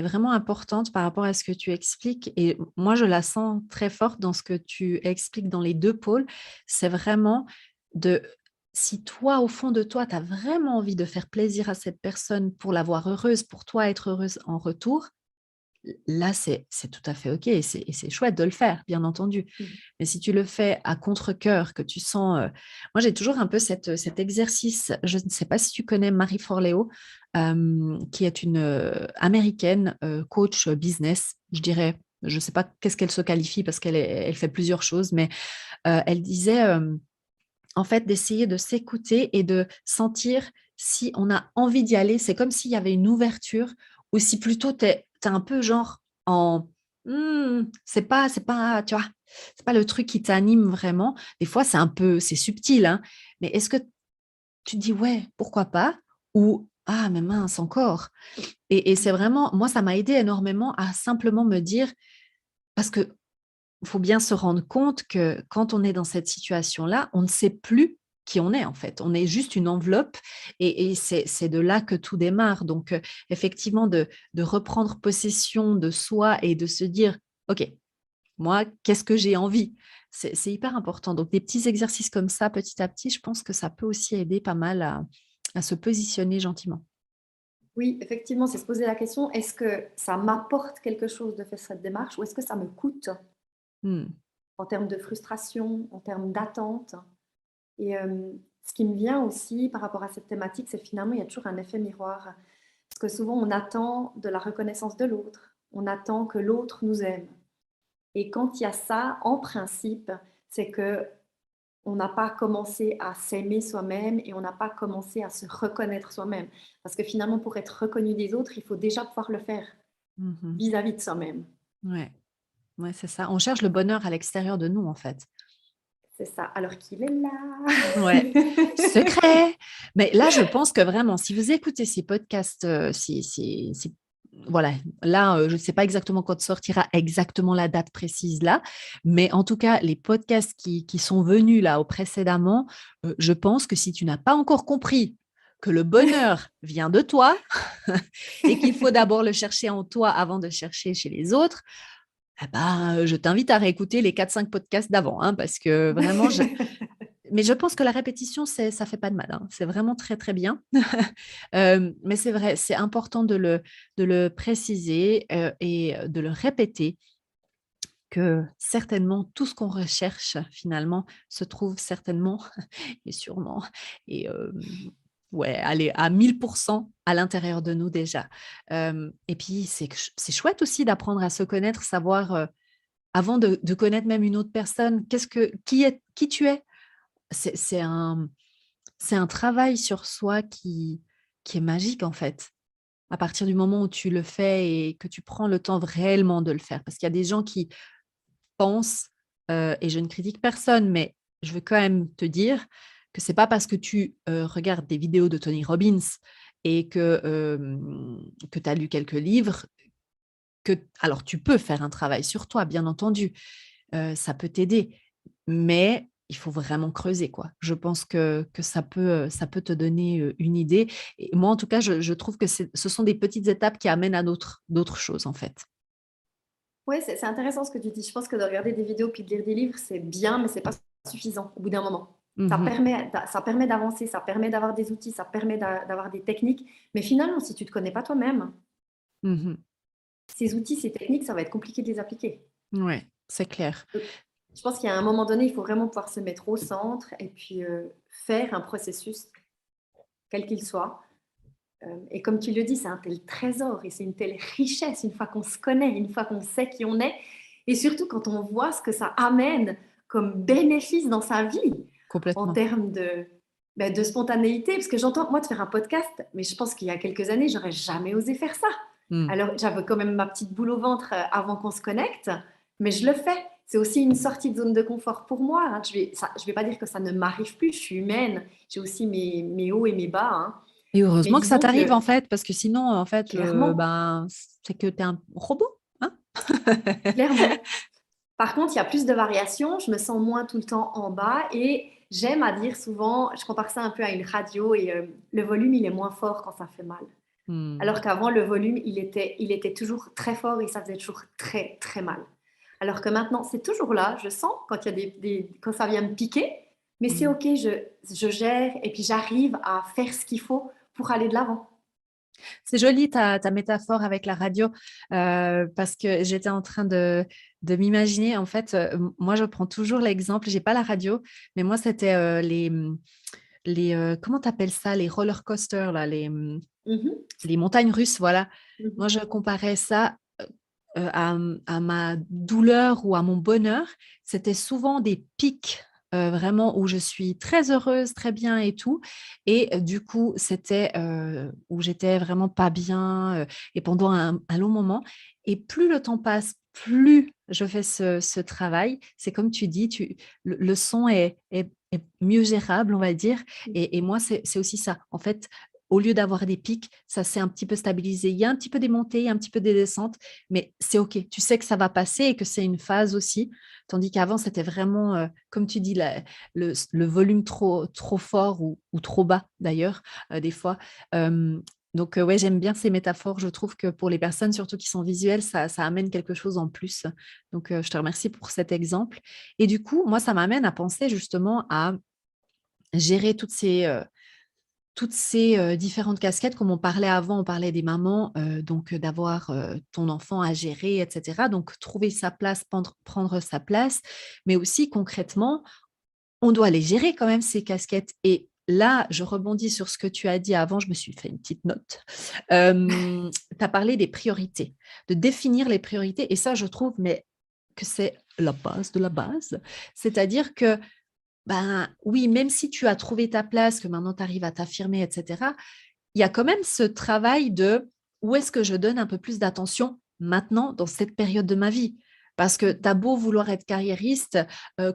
vraiment importante par rapport à ce que tu expliques et moi, je la sens très forte dans ce que tu expliques dans les 2 pôles. C'est vraiment de si toi, au fond de toi, tu as vraiment envie de faire plaisir à cette personne pour la voir heureuse, pour toi être heureuse en retour, là, c'est tout à fait OK et c'est chouette de le faire, bien entendu. Mmh. Mais si tu le fais à contre-cœur, que tu sens, moi, j'ai toujours un peu cet exercice, je ne sais pas si tu connais Marie Forleo, qui est une, américaine, coach, business, je dirais. Je ne sais pas qu'est-ce qu'elle se qualifie parce elle fait plusieurs choses, mais, elle disait, en fait, d'essayer de s'écouter et de sentir si on a envie d'y aller. C'est comme s'il y avait une ouverture ou si plutôt tu es un peu genre en: c'est pas, tu vois? C'est pas le truc qui t'anime vraiment. Des fois, c'est subtil, hein, mais est-ce que tu te dis: «Ouais, pourquoi pas?» ou «Ah mais mince encore» et c'est vraiment moi, ça m'a aidé énormément à simplement me dire parce que il faut bien se rendre compte que quand on est dans cette situation-là, on ne sait plus qui on est en fait. On est juste une enveloppe et c'est de là que tout démarre. Donc, effectivement, de reprendre possession de soi et de se dire: «OK, moi, qu'est-ce que j'ai envie?» C'est hyper important. Donc des petits exercices comme ça, petit à petit, je pense que ça peut aussi aider pas mal à se positionner gentiment. Oui, effectivement, c'est se poser la question, est-ce que ça m'apporte quelque chose de faire cette démarche ou est-ce que ça me coûte Mmh. en termes de frustration, en termes d'attente? Et ce qui me vient aussi par rapport à cette thématique, c'est finalement, il y a toujours un effet miroir. Parce que souvent, on attend de la reconnaissance de l'autre. On attend que l'autre nous aime. Et quand il y a ça, en principe, c'est que on n'a pas commencé à s'aimer soi-même et on n'a pas commencé à se reconnaître soi-même. Parce que finalement, pour être reconnu des autres, il faut déjà pouvoir le faire Mmh. vis-à-vis de soi-même. Ouais, ouais, c'est ça. On cherche le bonheur à l'extérieur de nous, en fait. C'est ça. Alors qu'il est là. Ouais, secret! Mais là, je pense que vraiment, si vous écoutez ces podcasts, si voilà, là, je ne sais pas exactement quand sortira exactement la date précise là, mais en tout cas, les podcasts qui sont venus là, au précédemment, je pense que si tu n'as pas encore compris que le bonheur vient de toi et qu'il faut d'abord le chercher en toi avant de chercher chez les autres, eh ben, je t'invite à réécouter les 4-5 podcasts d'avant, hein, parce que vraiment, mais je pense que la répétition, ça fait pas de mal, hein. C'est vraiment très, très bien. Mais c'est vrai, c'est important de le préciser, et de le répéter que certainement tout ce qu'on recherche finalement se trouve certainement et sûrement et ouais, allez, à 1000% à l'intérieur de nous déjà. Et puis c'est chouette aussi d'apprendre à se connaître, savoir, avant de connaître même une autre personne, qui tu es? C'est c'est un c'est un travail sur soi qui est magique, en fait, à partir du moment où tu le fais et que tu prends le temps réellement de le faire. Parce qu'il y a des gens qui pensent, et je ne critique personne, mais je veux quand même te dire que c'est pas parce que tu, regardes des vidéos de Tony Robbins et que tu as lu quelques livres que alors tu peux faire un travail sur toi, bien entendu, ça peut t'aider, mais il faut vraiment creuser, quoi. Je pense que ça peut te donner, une idée et moi, en tout cas, je trouve que ce sont des petites étapes qui amènent à d'autres choses, en fait. Ouais, c'est intéressant ce que tu dis. Je pense que de regarder des vidéos puis de lire des livres, c'est bien, mais c'est pas suffisant au bout d'un moment. Mmh. Ça permet d'avancer, ça permet d'avoir des outils, ça permet d'avoir des techniques. Mais finalement, si tu te connais pas toi-même, Mmh. ces outils, ces techniques, ça va être compliqué de les appliquer. Ouais, c'est clair. Donc, je pense qu'il y a un moment donné, il faut vraiment pouvoir se mettre au centre et puis faire un processus, quel qu'il soit. Et comme tu le dis, c'est un tel trésor et c'est une telle richesse une fois qu'on se connaît, une fois qu'on sait qui on est. Et surtout quand on voit ce que ça amène comme bénéfice dans sa vie en Complètement. termes de spontanéité. Parce que j'entends, moi, de faire un podcast, mais je pense qu'il y a quelques années, j'aurais jamais osé faire ça. Mmh. Alors, j'avais quand même ma petite boule au ventre avant qu'on se connecte, mais je le fais. C'est aussi une sortie de zone de confort pour moi, hein. Je vais pas dire que ça ne m'arrive plus, je suis humaine, j'ai aussi mes hauts et mes bas, hein. Et Mais heureusement que ça disons t'arrive, que en fait, parce que sinon, en fait, clairement, ben, c'est que tu es un robot, hein? clairement. Par contre, il y a plus de variations, je me sens moins tout le temps en bas et j'aime à dire souvent, je compare ça un peu à une radio et le volume, il est moins fort quand ça fait mal. Hmm. Alors qu'avant, le volume, il était toujours très fort et ça faisait toujours très, très mal. Alors que maintenant, c'est toujours là, je sens quand, il y a quand ça vient me piquer, mais c'est Hmm. OK, je gère et puis j'arrive à faire ce qu'il faut pour aller de l'avant. C'est joli ta métaphore avec la radio, parce que j'étais en train de m'imaginer, en fait, moi je prends toujours l'exemple, j'ai pas la radio, mais moi c'était comment t'appelles ça, les roller coasters, là, Mhm, les montagnes russes, voilà. Moi mhm. je comparais ça à ma douleur ou à mon bonheur, c'était souvent des pics vraiment où je suis très heureuse, très bien et tout. Et du coup, c'était où j'étais vraiment pas bien et pendant un long moment. Et plus le temps passe, plus je fais ce travail. C'est comme tu dis, le son est mieux gérable, on va dire. Et moi, c'est aussi ça. En fait, au lieu d'avoir des pics, ça s'est un petit peu stabilisé. Il y a un petit peu des montées, il y a un petit peu des descentes, mais c'est OK. Tu sais que ça va passer et que c'est une phase aussi. Tandis qu'avant, c'était vraiment, comme tu dis, le volume trop fort ou trop bas, d'ailleurs, des fois. Euh, donc, ouais, j'aime bien ces métaphores. Je trouve que pour les personnes, surtout qui sont visuelles, ça amène quelque chose en plus. Donc, je te remercie pour cet exemple. Et du coup, moi, ça m'amène à penser justement à gérer toutes ces différentes casquettes, comme on parlait avant, on parlait des mamans, donc d'avoir ton enfant à gérer, etc. Donc, trouver sa place, prendre sa place, mais aussi concrètement, on doit les gérer quand même, ces casquettes. Et là, je rebondis sur ce que tu as dit avant, je me suis fait une petite note. Tu as parlé des priorités, de définir les priorités, et ça, je trouve, mais que c'est la base de la base. C'est-à-dire que ben oui, même si tu as trouvé ta place, que maintenant tu arrives à t'affirmer, etc., il y a quand même ce travail de où est-ce que je donne un peu plus d'attention maintenant dans cette période de ma vie. Parce que tu as beau vouloir être carriériste,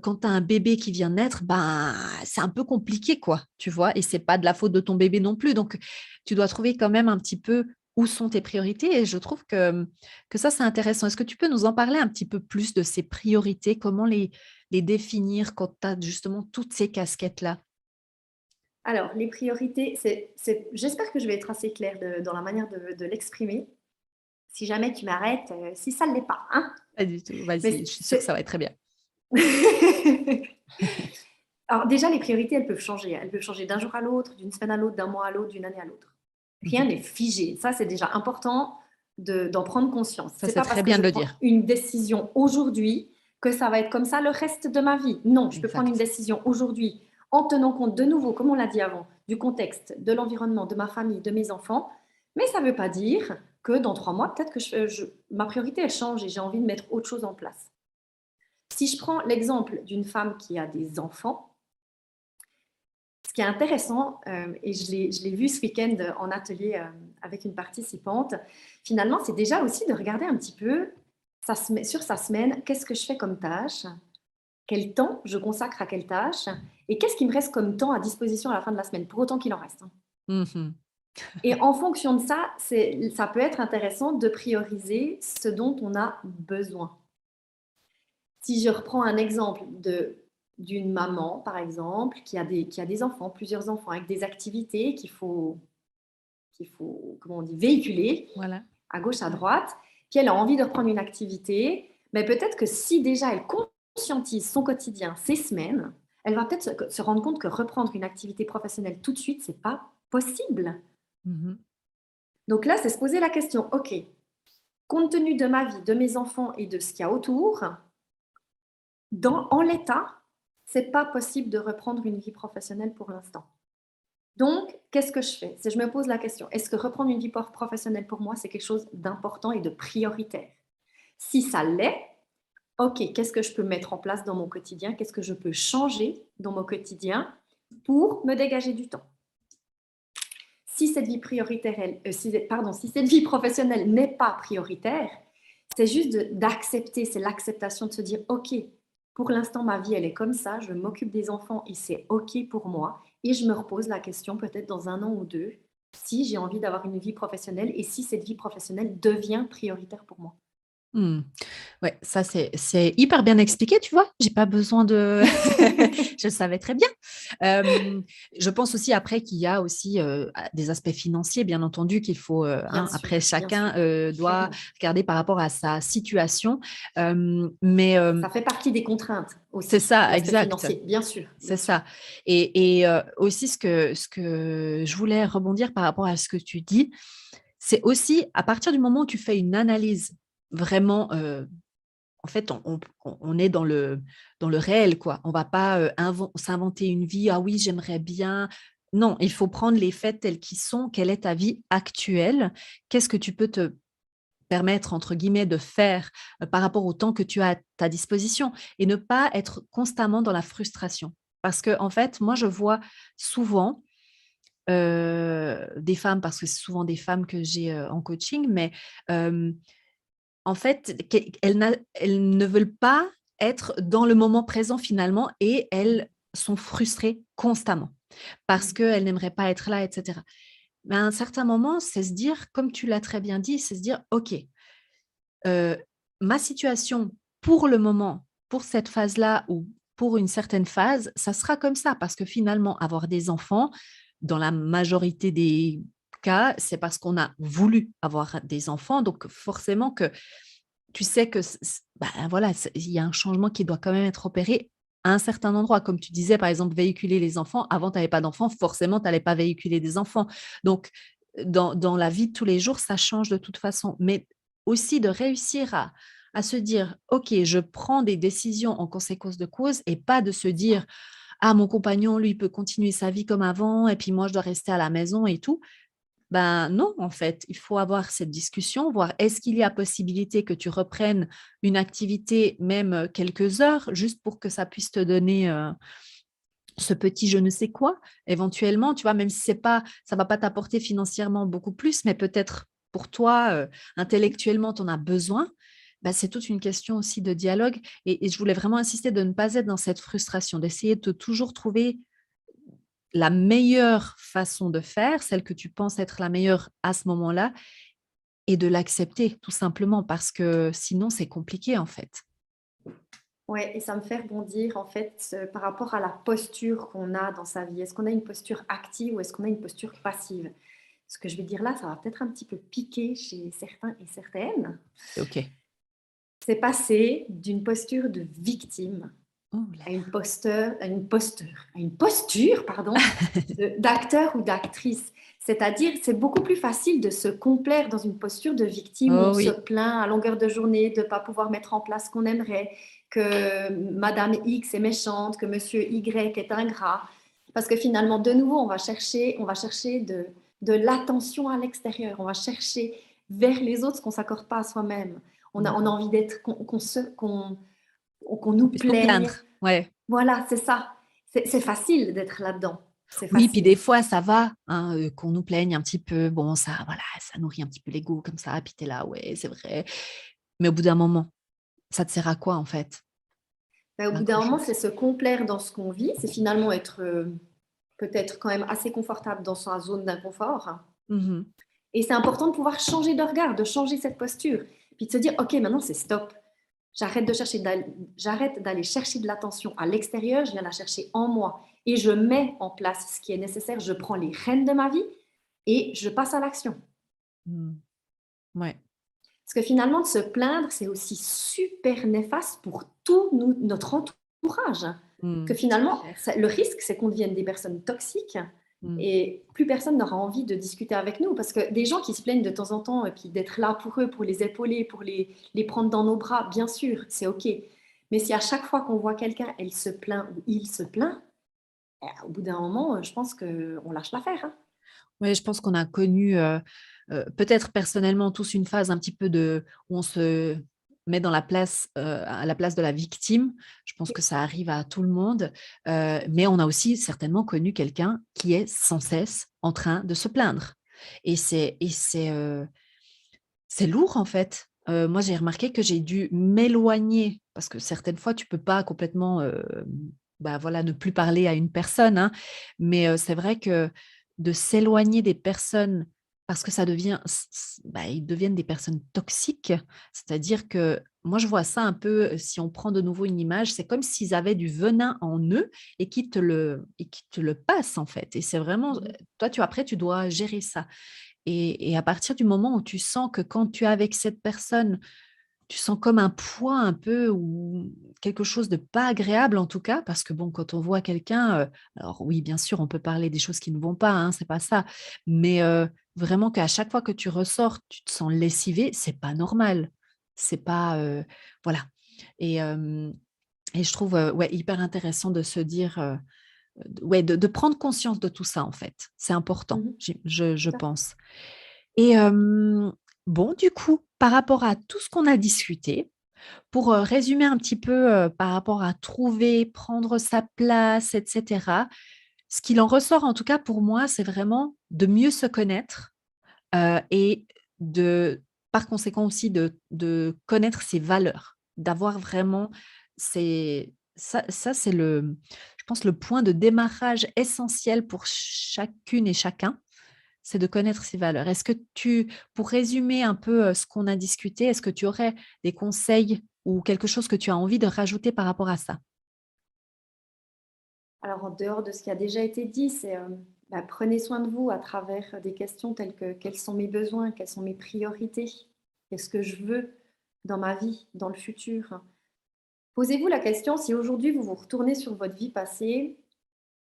quand tu as un bébé qui vient de naître, ben, c'est un peu compliqué, quoi, tu vois, et c'est pas de la faute de ton bébé non plus. Donc, tu dois trouver quand même un petit peu où sont tes priorités. Et je trouve que ça, c'est intéressant. Est-ce que tu peux nous en parler un petit peu plus de ces priorités? Comment les définir quand tu as justement toutes ces casquettes-là? Alors, les priorités, j'espère que je vais être assez claire dans la manière de l'exprimer. Si jamais tu m'arrêtes, si ça ne l'est pas, hein. Pas du tout. Vas-y, Mais je suis sûre que ça va être très bien. Alors déjà, les priorités, elles peuvent changer. Elles peuvent changer d'un jour à l'autre, d'une semaine à l'autre, d'un mois à l'autre, d'une année à l'autre. Rien Mhm. n'est figé. Ça, c'est déjà important d'en prendre conscience. Ça, C'est c'est pas très parce que bien je de le prends dire. une décision aujourd'hui que ça va être comme ça le reste de ma vie. Non, je peux prendre une Exact. décision aujourd'hui en tenant compte de nouveau, comme on l'a dit avant, du contexte, de l'environnement, de ma famille, de mes enfants. Mais ça ne veut pas dire que dans 3 mois, peut-être que ma priorité, elle change et j'ai envie de mettre autre chose en place. Si je prends l'exemple d'une femme qui a des enfants, ce qui est intéressant, et je l'ai vu ce week-end en atelier avec une participante, finalement, c'est déjà aussi de regarder un petit peu sur sa semaine, qu'est-ce que je fais comme tâche, quel temps je consacre à quelle tâche, et qu'est-ce qui me reste comme temps à disposition à la fin de la semaine, pour autant qu'il en reste, hein. Mhm. Et en fonction de ça, ça peut être intéressant de prioriser ce dont on a besoin. Si je reprends un exemple d'une maman, par exemple, qui a des enfants, plusieurs enfants, avec des activités qu'il faut, comment on dit, véhiculer Voilà. à gauche, à droite, puis elle a envie de reprendre une activité, mais peut-être que si déjà elle conscientise son quotidien, ses semaines, elle va peut-être se rendre compte que reprendre une activité professionnelle tout de suite, c'est pas possible. Mhm. Donc là, c'est se poser la question, OK, compte tenu de ma vie, de mes enfants et de ce qu'il y a autour, en l'état, c'est pas possible de reprendre une vie professionnelle pour l'instant. Donc, qu'est-ce que je fais? C'est je me pose la question, est-ce que reprendre une vie professionnelle pour moi, c'est quelque chose d'important et de prioritaire? Si ça l'est, OK, qu'est-ce que je peux mettre en place dans mon quotidien? Qu'est-ce que je peux changer dans mon quotidien pour me dégager du temps? Si cette vie prioritaire, si cette vie professionnelle n'est pas prioritaire, c'est juste d'accepter, c'est l'acceptation de se dire, OK, pour l'instant, ma vie, elle est comme ça, je m'occupe des enfants et c'est OK pour moi. Et je me repose la question, peut-être dans 1 an ou 2, si j'ai envie d'avoir une vie professionnelle et si cette vie professionnelle devient prioritaire pour moi. Hmm. Ouais, ça c'est hyper bien expliqué, tu vois. J'ai pas besoin de. Je le savais très bien. Euh, je pense aussi après qu'il y a aussi des aspects financiers, bien entendu, qu'il faut. Après, Bien sûr, chacun doit clairement. regarder par rapport à sa situation. Mais Ça fait partie des contraintes c'est aussi, ça, l'aspect exact. financier, bien sûr, C'est bien sûr. ça. Et aussi ce que je voulais rebondir par rapport à ce que tu dis, c'est aussi à partir du moment où tu fais une analyse vraiment en fait, on est dans le réel, quoi. On va pas s'inventer une vie. Ah oui, j'aimerais bien. Non, il faut prendre les faits tels qu'ils sont. Quelle est ta vie actuelle? Qu'est-ce que tu peux te permettre, entre guillemets, de faire par rapport au temps que tu as à ta disposition et ne pas être constamment dans la frustration. Parce que, en fait, moi, je vois souvent des femmes, parce que c'est souvent des femmes que j'ai en coaching, mais euh, en fait, elles ne veulent pas être dans le moment présent finalement et elles sont frustrées constamment parce Mm. qu'elles n'aimeraient pas être là, etc. Mais à un certain moment, c'est se dire, comme tu l'as très bien dit, c'est se dire, OK, euh, ma situation pour le moment, pour cette phase-là ou pour une certaine phase, ça sera comme ça parce que finalement, avoir des enfants, dans la majorité des cas, c'est parce qu'on a voulu avoir des enfants. Donc forcément que tu sais que ben voilà, il y a un changement qui doit quand même être opéré à un certain endroit. Comme tu disais, par exemple, véhiculer les enfants. Avant, tu n'avais pas d'enfants, forcément, tu n'allais pas véhiculer des enfants. Donc, dans la vie de tous les jours, ça change de toute façon. Mais aussi de réussir à se dire, OK, je prends des décisions en conséquence de cause et pas de se C'est ça. dire, ah, mon compagnon, lui, peut continuer sa vie comme avant et puis moi, je dois rester à la maison et tout. Ben non, en fait, il faut avoir cette discussion, voir est-ce qu'il y a possibilité que tu reprennes une activité, même quelques heures, juste pour que ça puisse te donner ce petit je ne sais quoi, éventuellement, tu vois, même si c'est pas, ça va pas t'apporter financièrement beaucoup plus, mais peut-être pour toi, intellectuellement, tu en as besoin. Ben, c'est toute une question aussi de dialogue. Et je voulais vraiment insister de ne pas être dans cette frustration, d'essayer de toujours trouver la meilleure façon de faire, celle que tu penses être la meilleure à ce moment-là, et de l'accepter tout simplement parce que sinon c'est compliqué en fait. Ouais, et ça me fait rebondir en fait par rapport à la posture qu'on a dans sa vie. Est-ce qu'on a une posture active ou est-ce qu'on a une posture passive? Ce que je vais dire là, ça va peut-être un petit peu piquer chez certains et certaines. C'est OK. C'est passer d'une posture de victime Oh là à là. une posture, pardon, d'acteur ou d'actrice. C'est-à-dire, c'est beaucoup plus facile de se complaire dans une posture de victime où on Oh se oui. plaint à longueur de journée de ne pas pouvoir mettre en place ce qu'on aimerait, que Madame X est méchante, que Monsieur Y est ingrat. Parce que finalement, de nouveau, on va chercher de l'attention à l'extérieur. On va chercher vers les autres ce qu'on ne s'accorde pas à soi-même. On a Mhm. envie d'être, qu'on Qu'on nous puisse nous plaigne. plaindre. Ouais. Voilà, c'est ça. C'est facile d'être là-dedans. C'est Oui, puis facile. des fois ça va, hein, qu'on nous plaigne un petit peu. Bon, ça, voilà, ça nourrit un petit peu l'ego comme ça. Puis t'es là, ouais, c'est vrai. Mais au bout d'un moment, ça te sert à quoi en fait? Ben, au À bout d'un grand moment, chose. c'est se complaire dans ce qu'on vit. C'est finalement être peut-être quand même assez confortable dans sa zone d'inconfort. Mhm. Et c'est important de pouvoir changer de regard, de changer cette posture. Puis de se dire, OK, maintenant c'est stop. J'arrête d'aller chercher de l'attention à l'extérieur, je viens la chercher en moi. Et je mets en place ce qui est nécessaire, je prends les rênes de ma vie et je passe à l'action. Mhm. Ouais. Parce que finalement, de se plaindre, c'est aussi super néfaste pour tout notre entourage. Que Mhm. C'est finalement, clair. le risque, c'est qu'on devienne des personnes toxiques Mhm. et plus personne n'aura envie de discuter avec nous. Parce que des gens qui se plaignent de temps en temps et puis d'être là pour eux, pour les épauler, pour les prendre dans nos bras, bien sûr, c'est OK. Mais si à chaque fois qu'on voit quelqu'un, elle se plaint ou il se plaint, au bout d'un moment, je pense qu'on lâche l'affaire. Hein. Ouais, je pense qu'on a connu, peut-être personnellement tous une phase un petit peu où on se met dans la place, à la place de la victime. Je pense que ça arrive à tout le monde, mais on a aussi certainement connu quelqu'un qui est sans cesse en train de se plaindre et c'est lourd en fait. Moi, j'ai remarqué que j'ai dû m'éloigner parce que certaines fois, tu peux pas complètement, bah, voilà, ne plus parler à une personne, hein, mais c'est vrai que de s'éloigner des personnes parce que ça devient ils deviennent des personnes toxiques. C'est-à-dire que moi, je vois ça un peu, si on prend de nouveau une image, c'est comme s'ils avaient du venin en eux et qui te le passent, en fait. Et c'est vraiment, Mhm. toi, après, tu dois gérer ça. Et à partir du moment où tu sens que quand tu es avec cette personne, tu sens comme un poids un peu ou quelque chose de pas agréable en tout cas, parce que bon, quand on voit quelqu'un, alors oui, bien sûr, on peut parler des choses qui ne vont pas, hein, c'est pas ça, mais vraiment qu'à chaque fois que tu ressors, tu te sens lessivé, c'est pas normal. C'est pas, voilà. Et hem et je trouve, ouais, hyper intéressant de se dire, ouais, de prendre conscience de tout ça, en fait. C'est important, Mhm. je Tout à fait. pense. Et bon, du coup, par rapport à tout ce qu'on a discuté, pour, résumer un petit peu, par rapport à trouver, prendre sa place et cetera, ce qu'il en ressort, en tout cas pour moi, c'est vraiment de mieux se connaître, et de par conséquent aussi de connaître ses valeurs, d'avoir vraiment ça c'est le je pense le point de démarrage essentiel pour chacune et chacun, c'est de connaître ses valeurs. Est-ce que pour résumer un peu, ce qu'on a discuté, est-ce que tu aurais des conseils ou quelque chose que tu as envie de rajouter par rapport à ça? Alors, en dehors de ce qui a déjà été dit, c'est prenez soin de vous à travers des questions telles que quels sont mes besoins, quelles sont mes priorités, qu'est-ce que je veux dans ma vie, dans le futur. Posez-vous la question si aujourd'hui vous vous retournez sur votre vie passée,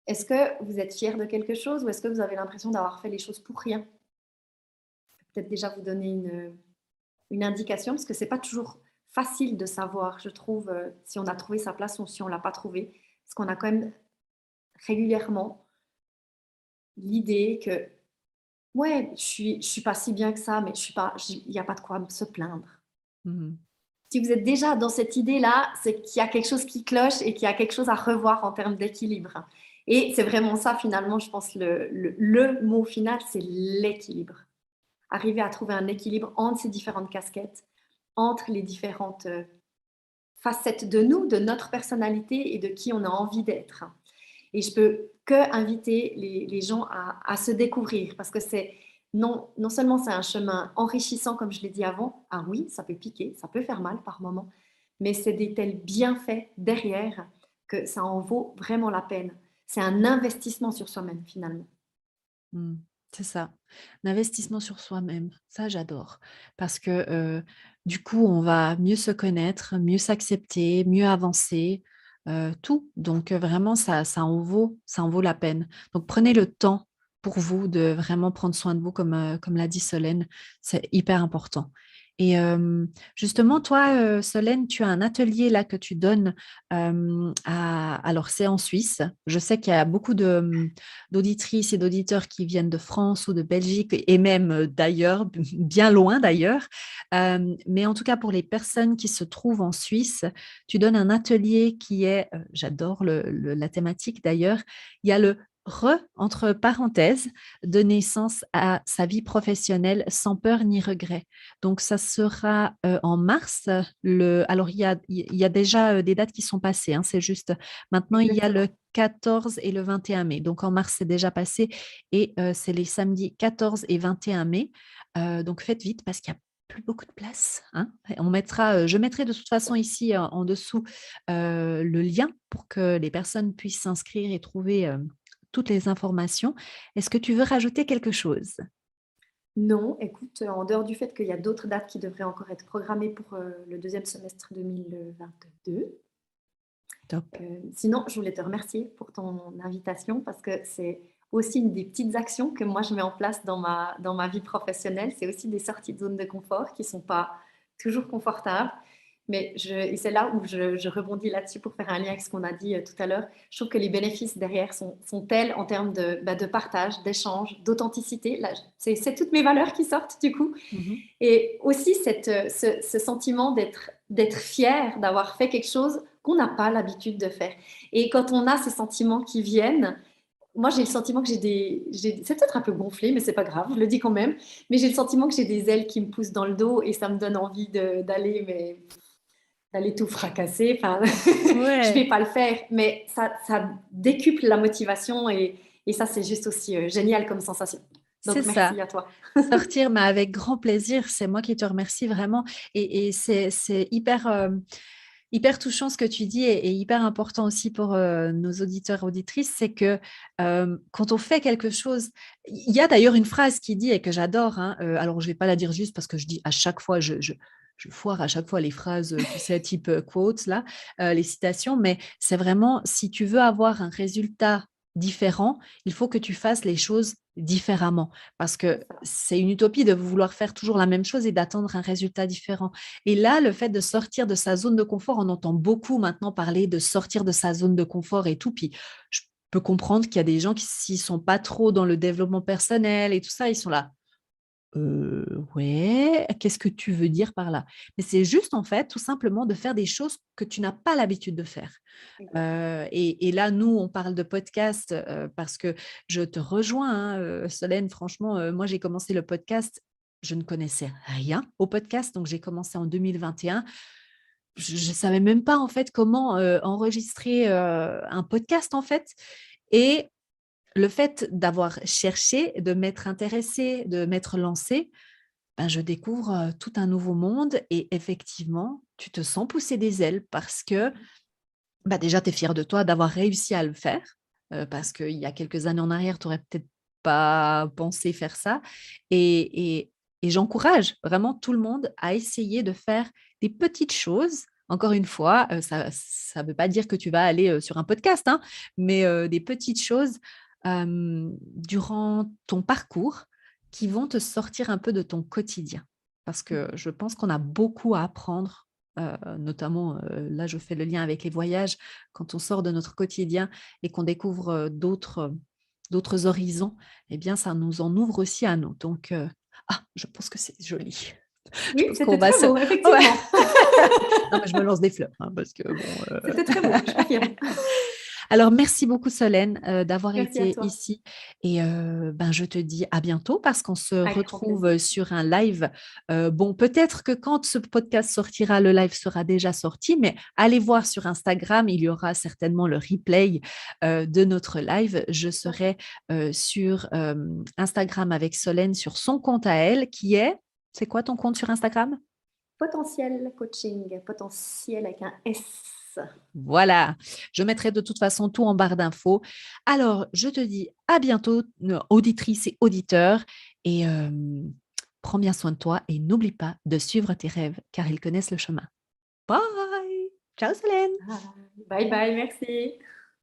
est-ce que vous êtes fier de quelque chose ou est-ce que vous avez l'impression d'avoir fait les choses pour rien? Peut-être déjà vous donner une indication parce que c'est pas toujours facile de savoir, je trouve, si on a trouvé sa place ou si on l'a pas trouvé. Parce qu'on a quand même régulièrement l'idée que ouais, je suis pas si bien que ça, mais je suis pas il y a pas de quoi se plaindre. Mmh. Si vous êtes déjà dans cette idée-là, c'est qu'il y a quelque chose qui cloche et qu'il y a quelque chose à revoir en termes d'équilibre. Et c'est vraiment ça finalement, je pense, le mot final, c'est l'équilibre. Arriver à trouver un équilibre entre ces différentes casquettes, entre les différentes facettes de nous, de notre personnalité et de qui on a envie d'être. Et je peux que inviter les gens à se découvrir parce que c'est non seulement c'est un chemin enrichissant, comme je l'ai dit avant, ah oui, ça peut piquer, ça peut faire mal par moments, mais c'est des tels bienfaits derrière que ça en vaut vraiment la peine. C'est un investissement sur soi-même finalement. Mmh. C'est ça. L'investissement sur soi-même, ça j'adore parce que, du coup, on va mieux se connaître, mieux s'accepter, mieux avancer, tout. Donc, vraiment ça en vaut la peine. Donc prenez le temps pour vous de vraiment prendre soin de vous comme l'a dit Solène, c'est hyper important. Et justement toi, Solène, tu as un atelier là que tu donnes, alors c'est en Suisse. Je sais qu'il y a beaucoup d'auditrices et d'auditeurs qui viennent de France ou de Belgique et même d'ailleurs, bien loin d'ailleurs. Mais en tout cas, pour les personnes qui se trouvent en Suisse, tu donnes un atelier qui est, j'adore la thématique d'ailleurs, il y a le entre parenthèses, de naissance à sa vie professionnelle sans peur ni regret. Donc, ça sera en mars. Alors, il y a déjà des dates qui sont passées, hein, c'est juste maintenant, il y a le Exactement. 14 et le 21 mai. Donc en mars, c'est déjà passé et c'est les samedis 14 et 21 mai. Donc faites vite parce qu'il y a plus beaucoup de place, hein. Je mettrai de toute façon ici en dessous le lien pour que les personnes puissent s'inscrire et trouver toutes les informations. Est-ce que tu veux rajouter quelque chose? Non, écoute, en dehors du fait qu'il y a d'autres dates qui devraient encore être programmées pour le deuxième semestre 2022. Top. Sinon, je voulais te remercier pour ton invitation parce que c'est aussi une des petites actions que moi je mets en place dans ma vie professionnelle. C'est aussi des sorties de zone de confort qui ne sont pas toujours confortables. Et c'est là où je rebondis là-dessus pour faire un lien avec ce qu'on a dit tout à l'heure. Je trouve que les bénéfices derrière sont tels en termes de partage, d'échange, d'authenticité. Là, c'est toutes mes valeurs qui sortent du coup. Mhm. Et aussi ce sentiment d'être fier d'avoir fait quelque chose qu'on n'a pas l'habitude de faire. Et quand on a ces sentiments qui viennent, moi j'ai le sentiment que c'est peut-être un peu gonflé, mais c'est pas grave, je le dis quand même, mais j'ai le sentiment que j'ai des ailes qui me poussent dans le dos et ça me donne envie d'aller tout fracasser. Enfin, je vais Ouais. pas le faire, mais ça décuple la motivation et ça c'est juste aussi génial comme sensation. C'est Donc, ça. merci à toi. Sortir, mais avec grand plaisir. C'est moi qui te remercie vraiment. Et c'est hyper, hyper touchant ce que tu dis et hyper important aussi pour nos auditeurs, auditrices, c'est que quand on fait quelque chose, il y a d'ailleurs une phrase qui dit et que j'adore, hein, alors je ne vais pas la dire juste parce que je dis à chaque fois, je foire à chaque fois les phrases, tu sais, type quotes, là, les citations, mais c'est vraiment, si tu veux avoir un résultat différent, il faut que tu fasses les choses différemment parce que C'est ça. c'est une utopie de vouloir faire toujours la même chose et d'attendre un résultat différent. Et là, le fait de sortir de sa zone de confort, on entend beaucoup maintenant parler de sortir de sa zone de confort et tout. Puis je peux comprendre qu'il y a des gens qui, s'ils ne sont pas trop dans le développement personnel et tout ça, ils sont là. Ouais, qu'est-ce que tu veux dire par là? Mais c'est juste en fait, tout simplement, de faire des choses que tu n'as pas l'habitude de faire. Exact. Et là, nous, on parle de podcast parce que je te rejoins, hein, Solène. Franchement, moi, j'ai commencé le podcast. Je ne connaissais rien au podcast, donc j'ai commencé en 2021. Je ne savais même pas en fait comment enregistrer un podcast en fait. Et le fait d'avoir cherché, de m'être intéressée, de m'être lancée, ben, je découvre tout un nouveau monde et effectivement, tu te sens pousser des ailes parce que bah, déjà, tu es fière de toi d'avoir réussi à le faire, parce qu'il y a quelques années en arrière, tu aurais peut-être pas pensé faire ça et et j'encourage vraiment tout le monde à essayer de faire des petites choses. Encore une fois, ça veut pas dire que tu vas aller, sur un podcast, hein, mais des petites choses, durant ton parcours qui vont te sortir un peu de ton quotidien. Parce que je pense qu'on a beaucoup à apprendre notamment, là, je fais le lien avec les voyages. Quand on sort de notre quotidien et qu'on découvre, d'autres horizons, eh bien, ça nous en ouvre aussi à nous. Donc, je pense que c'est joli. Je Oui, pense qu'on c'était va très se beau, ouais. effectivement. Non, mais je me lance des fleurs, hein, parce que bon, C'était très beau, je confirme. Alors, merci beaucoup Solène, d'avoir Merci à été toi. ici et ben, je te dis à bientôt parce qu'on se Avec grand retrouve, plaisir. sur un live. Bon, peut-être que quand ce podcast sortira, le live sera déjà sorti, mais allez voir sur Instagram, il y aura certainement le replay, de notre live. Je serai, sur, Instagram avec Solène sur son compte à elle qui est c'est quoi ton compte sur Instagram? Potentiel coaching, potentiel avec un S. Voilà, je mettrai de toute façon tout en barre d'infos. Alors, je te dis à bientôt, auditrices et auditeurs, et prends bien soin de toi et n'oublie pas de suivre tes rêves car ils connaissent le chemin. Bye! Ciao Solène! Bye bye, merci.